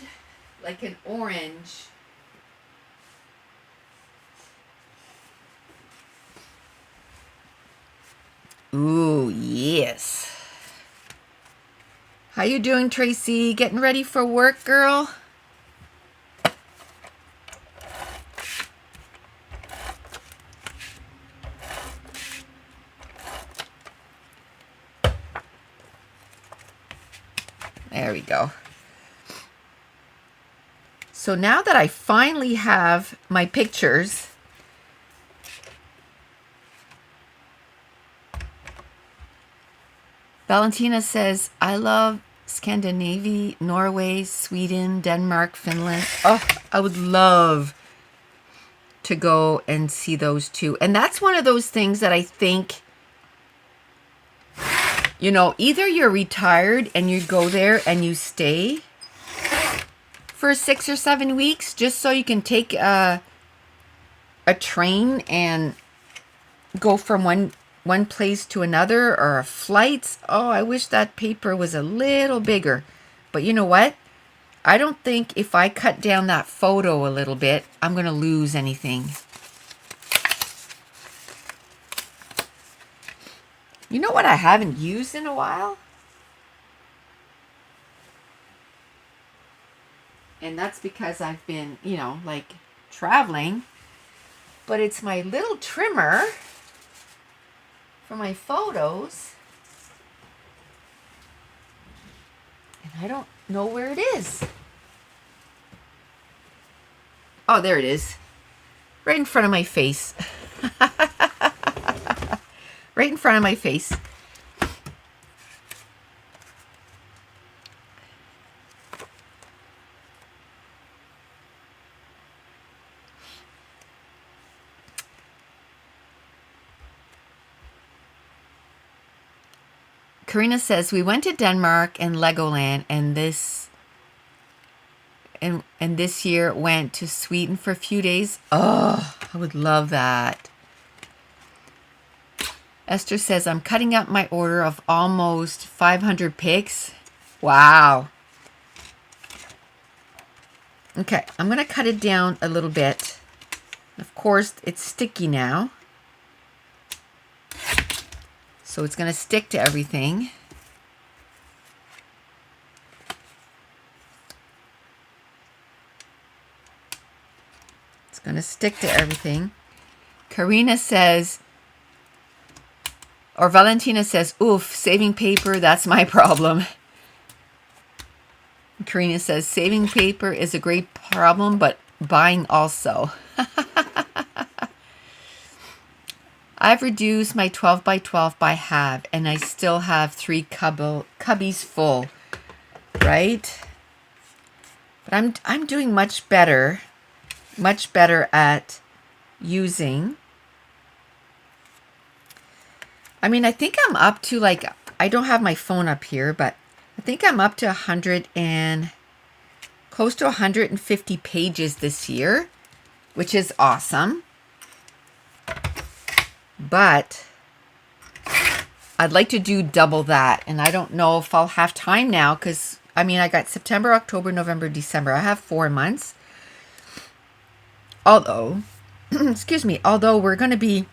like an orange. Ooh, yes. How you doing, Tracy? Getting ready for work, girl? There we go. So now that I finally have my pictures, Valentina says, I love Scandinavia, Norway, Sweden, Denmark, Finland. Oh, I would love to go and see those too. And that's one of those things that I think, you know, either you're retired and you go there and you stay for 6 or 7 weeks just so you can take a train and go from one place to another, or a flight. Oh, I wish that paper was a little bigger. But you know what? I don't think if I cut down that photo a little bit, I'm going to lose anything. You know what I haven't used in a while? And that's because I've been, you know, like traveling. But it's my little trimmer for my photos. And I don't know where it is. Oh, there it is. Right in front of my face. Right in front of my face. Karina says, we went to Denmark and Legoland, and this year went to Sweden for a few days. Oh, I would love that. Esther says, I'm cutting up my order of almost 500 pics. Wow. Okay, I'm going to cut it down a little bit. Of course, it's sticky now. So it's going to stick to everything. It's going to stick to everything. Karina says, or Valentina says, oof, saving paper, that's my problem. Karina says, saving paper is a great problem, but buying also. I've reduced my 12 by 12 by half, and I still have 3 cubbies full, right? But I'm doing much better at using. I mean, I think I'm up to, like, I don't have my phone up here, but I think I'm up to close to 150 pages this year, which is awesome. But I'd like to do double that, and I don't know if I'll have time now, because, I mean, I got September, October, November, December. I have 4 months. Although, excuse me, although we're going to be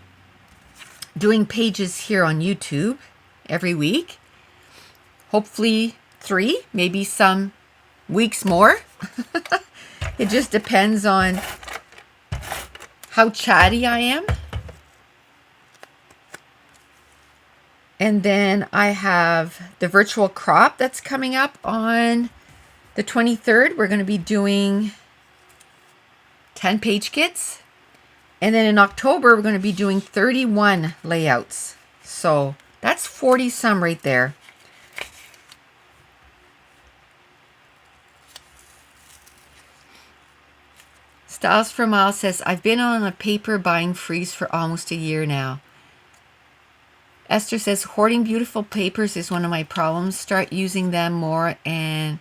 doing pages here on YouTube every week. Hopefully 3, maybe some weeks more. It just depends on how chatty I am. And then I have the virtual crop that's coming up on the 23rd. We're going to be doing 10 page kits. And then in October, we're going to be doing 31 layouts. So that's 40 some right there. Styles for Miles says, I've been on a paper buying freeze for almost a year now. Esther says, hoarding beautiful papers is one of my problems. Start using them more and...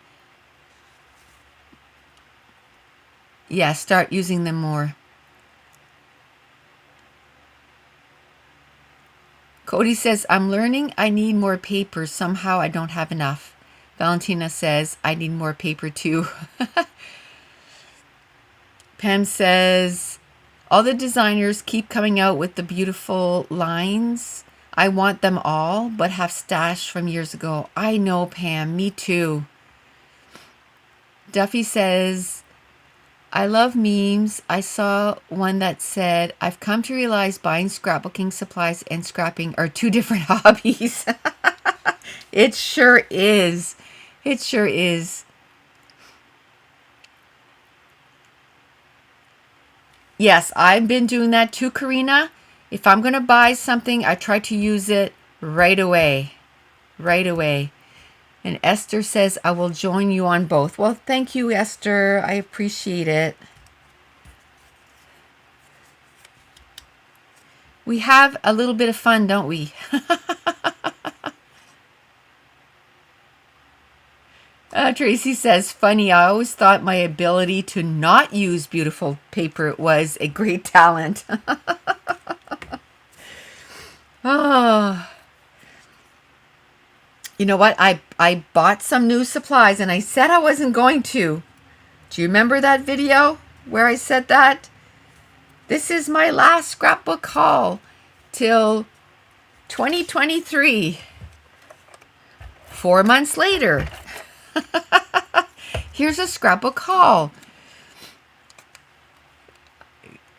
yeah, start using them more. Cody says, I'm learning I need more paper. Somehow I don't have enough. Valentina says, I need more paper too. Pam says, all the designers keep coming out with the beautiful lines. I want them all, but have stashed from years ago. I know, Pam. Me too. Duffy says, I love memes. I saw one that said, I've come to realize buying scrapbooking supplies and scrapping are 2 different hobbies. It sure is. It sure is. Yes, I've been doing that too, Karina. If I'm going to buy something, I try to use it right away. Right away. And Esther says, I will join you on both. Well, thank you, Esther. I appreciate it. We have a little bit of fun, don't we? Tracy says, funny, I always thought my ability to not use beautiful paper was a great talent. Oh. You know what? I bought some new supplies and I said I wasn't going to. Do you remember that video where I said that? This is my last scrapbook haul till 2023. 4 months later. Here's a scrapbook haul.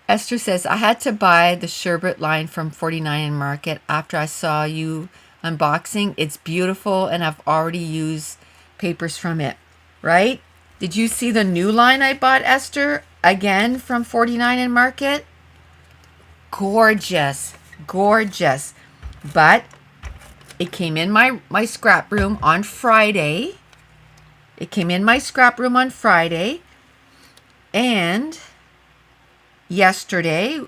Esther says, I had to buy the sherbet line from 49 in Market after I saw you unboxing. It's beautiful and I've already used papers from it. Right? Did you see the new line I bought, Esther? Again from 49 in Market? Gorgeous. Gorgeous. But it came in my scrap room on Friday. It came in my scrap room on Friday. And yesterday,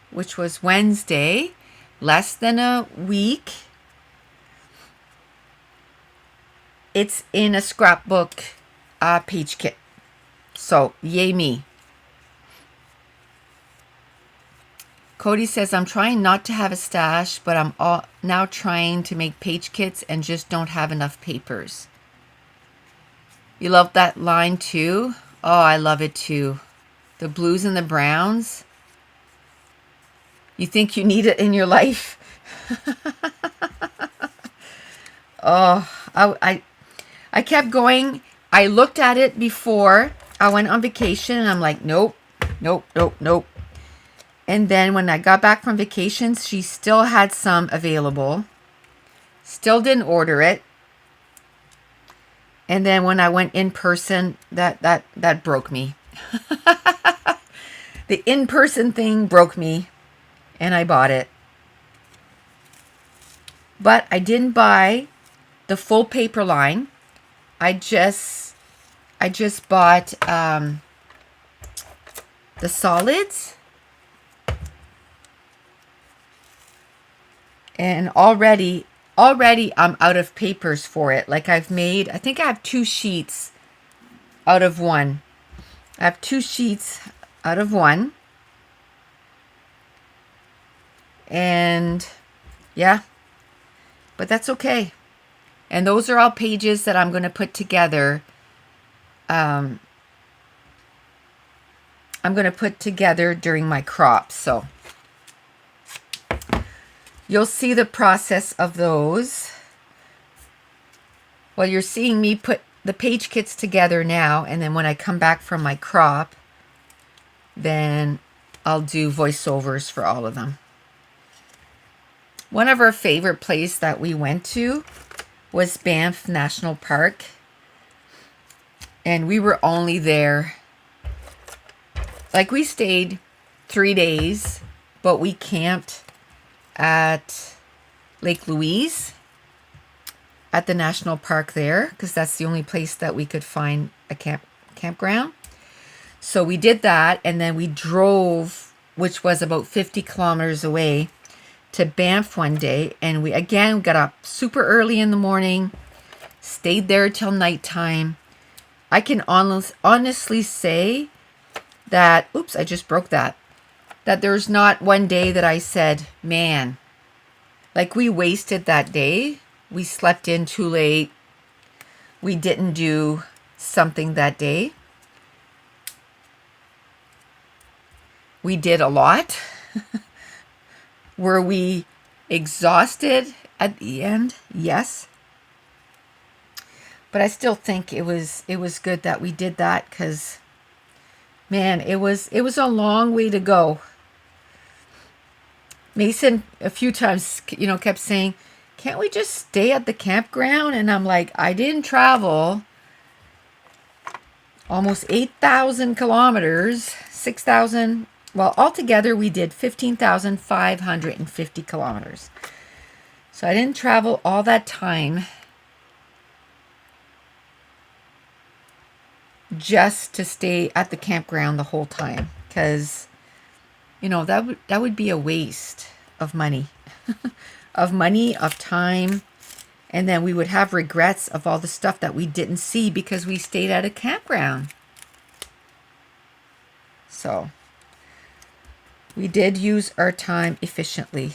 which was Wednesday, less than a week, it's in a scrapbook page kit. So, yay me. Cody says, I'm trying not to have a stash, but I'm now trying to make page kits and just don't have enough papers. You love that line too? Oh, I love it too. The blues and the browns. You think you need it in your life? Oh, I kept going. I looked at it before I went on vacation and I'm like, nope, nope, nope, nope. And then when I got back from vacation, she still had some available. Still didn't order it. And then when I went in person, that broke me. The in-person thing broke me and I bought it. But I didn't buy the full paper line. I just bought the solids. And already I'm out of papers for it. Like I think I have 2 sheets out of 1. I have 2 sheets out of 1. And yeah, but that's okay. And those are all pages that I'm going to put together. I'm going to put together during my crop. So you'll see the process of those. Well, you're seeing me put the page kits together now, and then when I come back from my crop, then I'll do voiceovers for all of them. One of our favorite places that we went to was Banff National Park, and we were only there, like we stayed 3 days, but we camped at Lake Louise at the national park there because that's the only place that we could find a campground. So we did that, and then we drove, which was about 50 kilometers away, to Banff one day, and we got up super early in the morning, stayed there till nighttime. I can honestly say that, oops, I just broke that there's not one day that I said, man, like we wasted that day. We slept in too late. We didn't do something that day. We did a lot. Were we exhausted at the end? Yes. But I still think it was good that we did that because, man, it was a long way to go. Mason a few times, kept saying, can't we just stay at the campground? And I'm like, I didn't travel almost 8,000 kilometers, 6,000. Well, altogether we did 15,550 kilometers. So I didn't travel all that time just to stay at the campground the whole time because that would be a waste of money. of time, and then we would have regrets of all the stuff that we didn't see because we stayed at a campground. So we did use our time efficiently.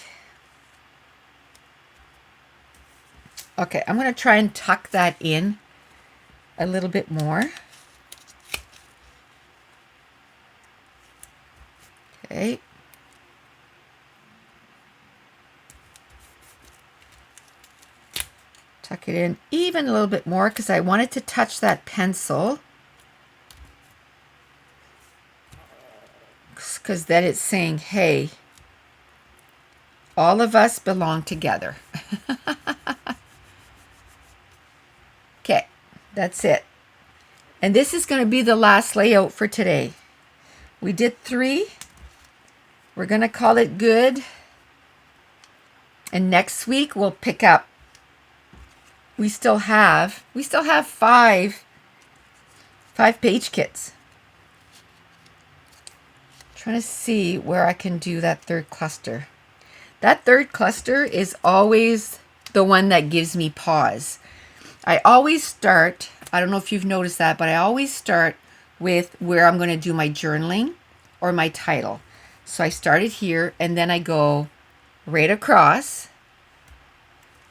Okay, I'm going to try and tuck that in a little bit more. Okay. Tuck it in even a little bit more because I wanted to touch that pencil. Because then it's saying, hey, all of us belong together. Okay, that's it. And this is going to be the last layout for today. We did 3. We're going to call it good. And next week we'll pick up. We still have 5 page kits. Trying to see where I can do that 3rd cluster. That 3rd cluster is always the one that gives me pause. I always start, I don't know if you've noticed that, but I always start with where I'm going to do my journaling or my title. So I started here, and then I go right across.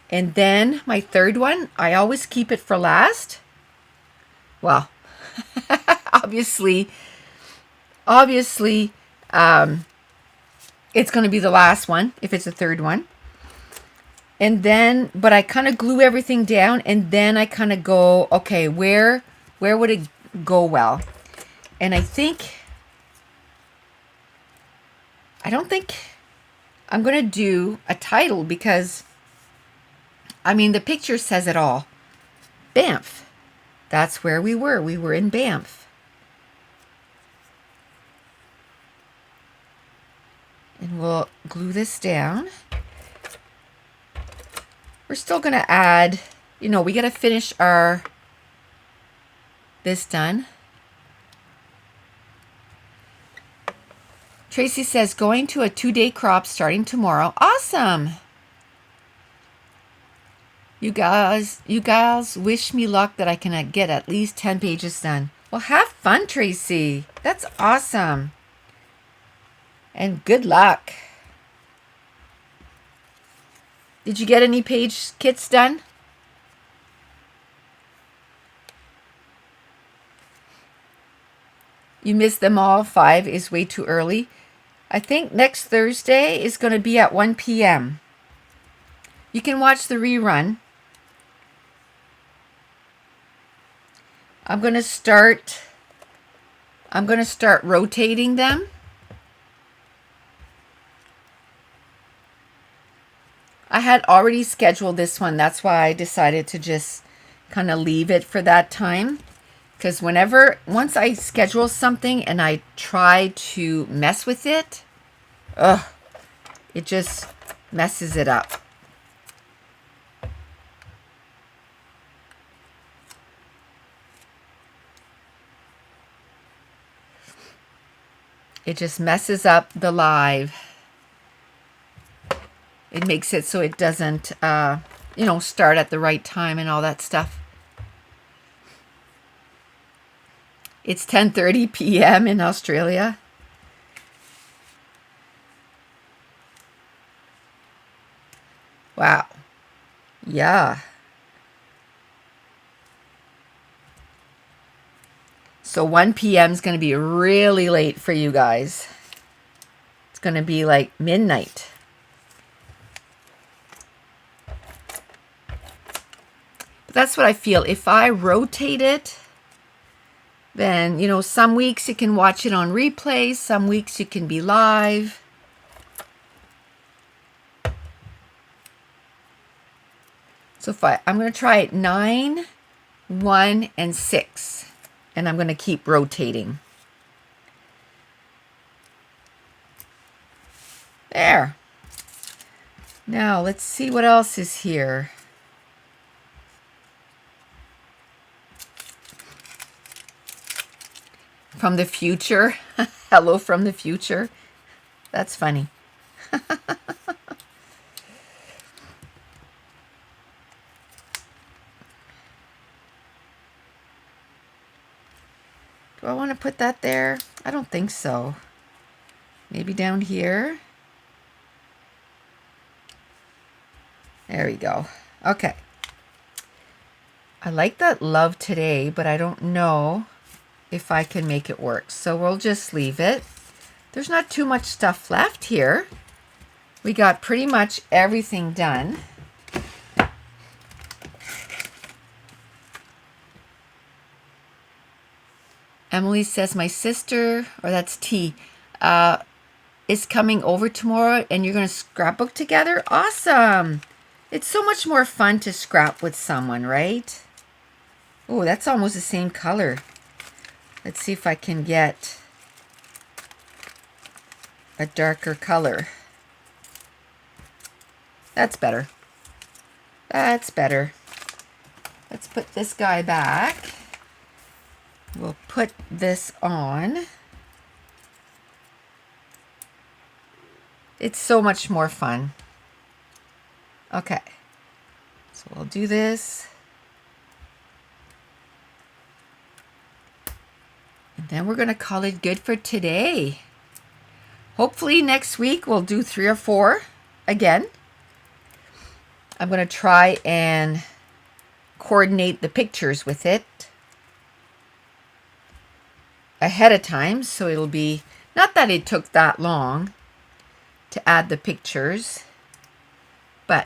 And then my third one, I always keep it for last. Well, obviously, it's going to be the last one if it's the third one. And then, but I kind of glue everything down, and then I kind of go, okay, where would it go well? And I don't think I'm going to do a title because, I mean, the picture says it all. Banff. That's where we were. We were in Banff. And we'll glue this down. We're still going to add, we got to finish this done. Tracy says, going to a 2-day crop starting tomorrow. Awesome. You guys wish me luck that I can get at least 10 pages done. Well, have fun, Tracy. That's awesome. And good luck. Did you get any page kits done? You missed them all. 5 is way too early. I think next Thursday is going to be at 1 p.m. You can watch the rerun. I'm going to start rotating them. I had already scheduled this one. That's why I decided to just kind of leave it for that time. Because once I schedule something and I try to mess with it, it just messes it up. It just messes up the live. It makes it so it doesn't, start at the right time and all that stuff. It's 10:30 p.m. in Australia. Wow. Yeah. So 1 p.m. is going to be really late for you guys. It's going to be like midnight. But that's what I feel. If I rotate it, then, some weeks you can watch it on replay. Some weeks you can be live. So I'm going to try it 9, 1, and 6. And I'm going to keep rotating. There. Now, let's see what else is here. From the future. Hello from the future. That's funny. Do I want to put that there? I don't think so. Maybe down here. There we go. Okay. I like that love today, but I don't know if I can make it work. So we'll just leave it. There's not too much stuff left here. We got pretty much everything done. Emily says, my sister, or that's T, is coming over tomorrow and you're going to scrapbook together? Awesome. It's so much more fun to scrap with someone, right? Oh, that's almost the same color. Let's see if I can get a darker color. That's better. That's better. Let's put this guy back. We'll put this on. It's so much more fun. Okay. So we'll do this. And then we're going to call it good for today. Hopefully next week we'll do 3 or 4 again. I'm going to try and coordinate the pictures with it ahead of time, so it'll be, not that it took that long to add the pictures, but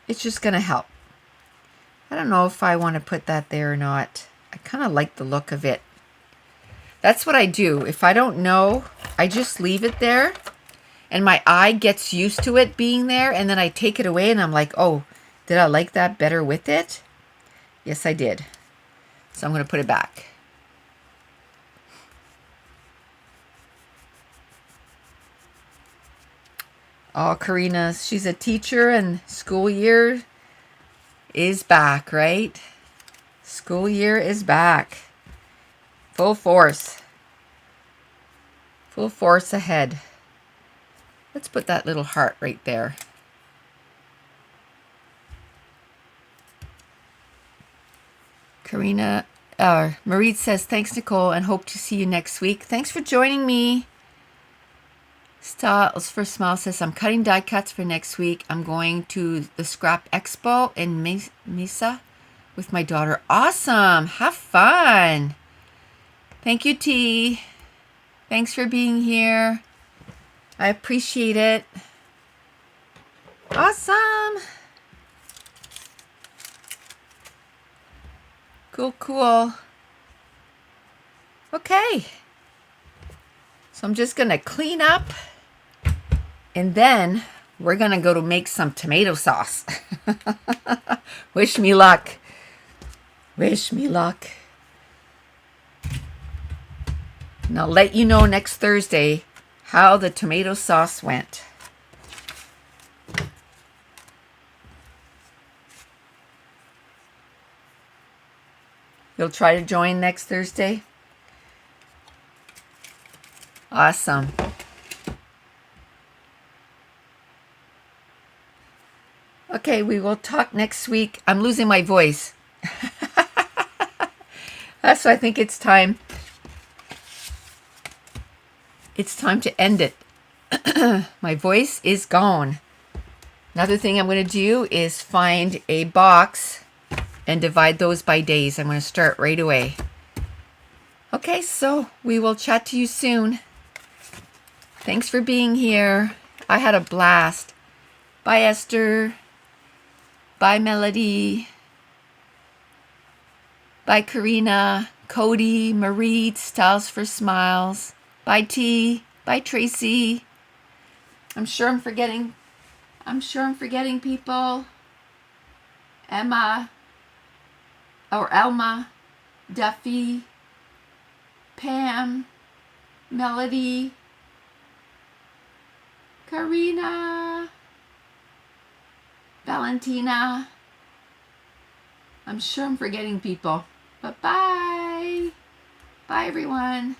it's just going to help. I don't know if I want to put that there or not. I kind of like the look of it. That's what I do. If I don't know, I just leave it there, and my eye gets used to it being there, and then I take it away and I'm like, oh, did I like that better with it? Yes, I did. So I'm going to put it back. Oh, Karina, she's a teacher and school year is back, right? School year is back. Full force. Full force ahead. Let's put that little heart right there. Karina, Marie says, thanks, Nicole, and hope to see you next week. Thanks for joining me. Styles for Smile says, I'm cutting die cuts for next week. I'm going to the Scrap Expo in Mesa with my daughter. Awesome. Have fun. Thank you, T. Thanks for being here. I appreciate it. Awesome. Cool. Okay. So I'm just going to clean up, and then we're going to go to make some tomato sauce. Wish me luck. Wish me luck. And I'll let you know next Thursday how the tomato sauce went. You'll try to join next Thursday? Awesome. Okay, we will talk next week. I'm losing my voice. That's why I think it's time. It's time to end it. My voice is gone. Another thing I'm going to do is find a box and divide those by days. I'm going to start right away. Okay, so we will chat to you soon. Thanks for being here. I had a blast. Bye, Esther. Bye, Melody. Bye, Karina, Cody, Marie, Styles for Smiles. Bye, T. Bye, Tracy. I'm sure I'm forgetting people. Emma, or Elma, Duffy, Pam, Melody, Karina, Valentina. I'm sure I'm forgetting people. But bye. Bye, everyone.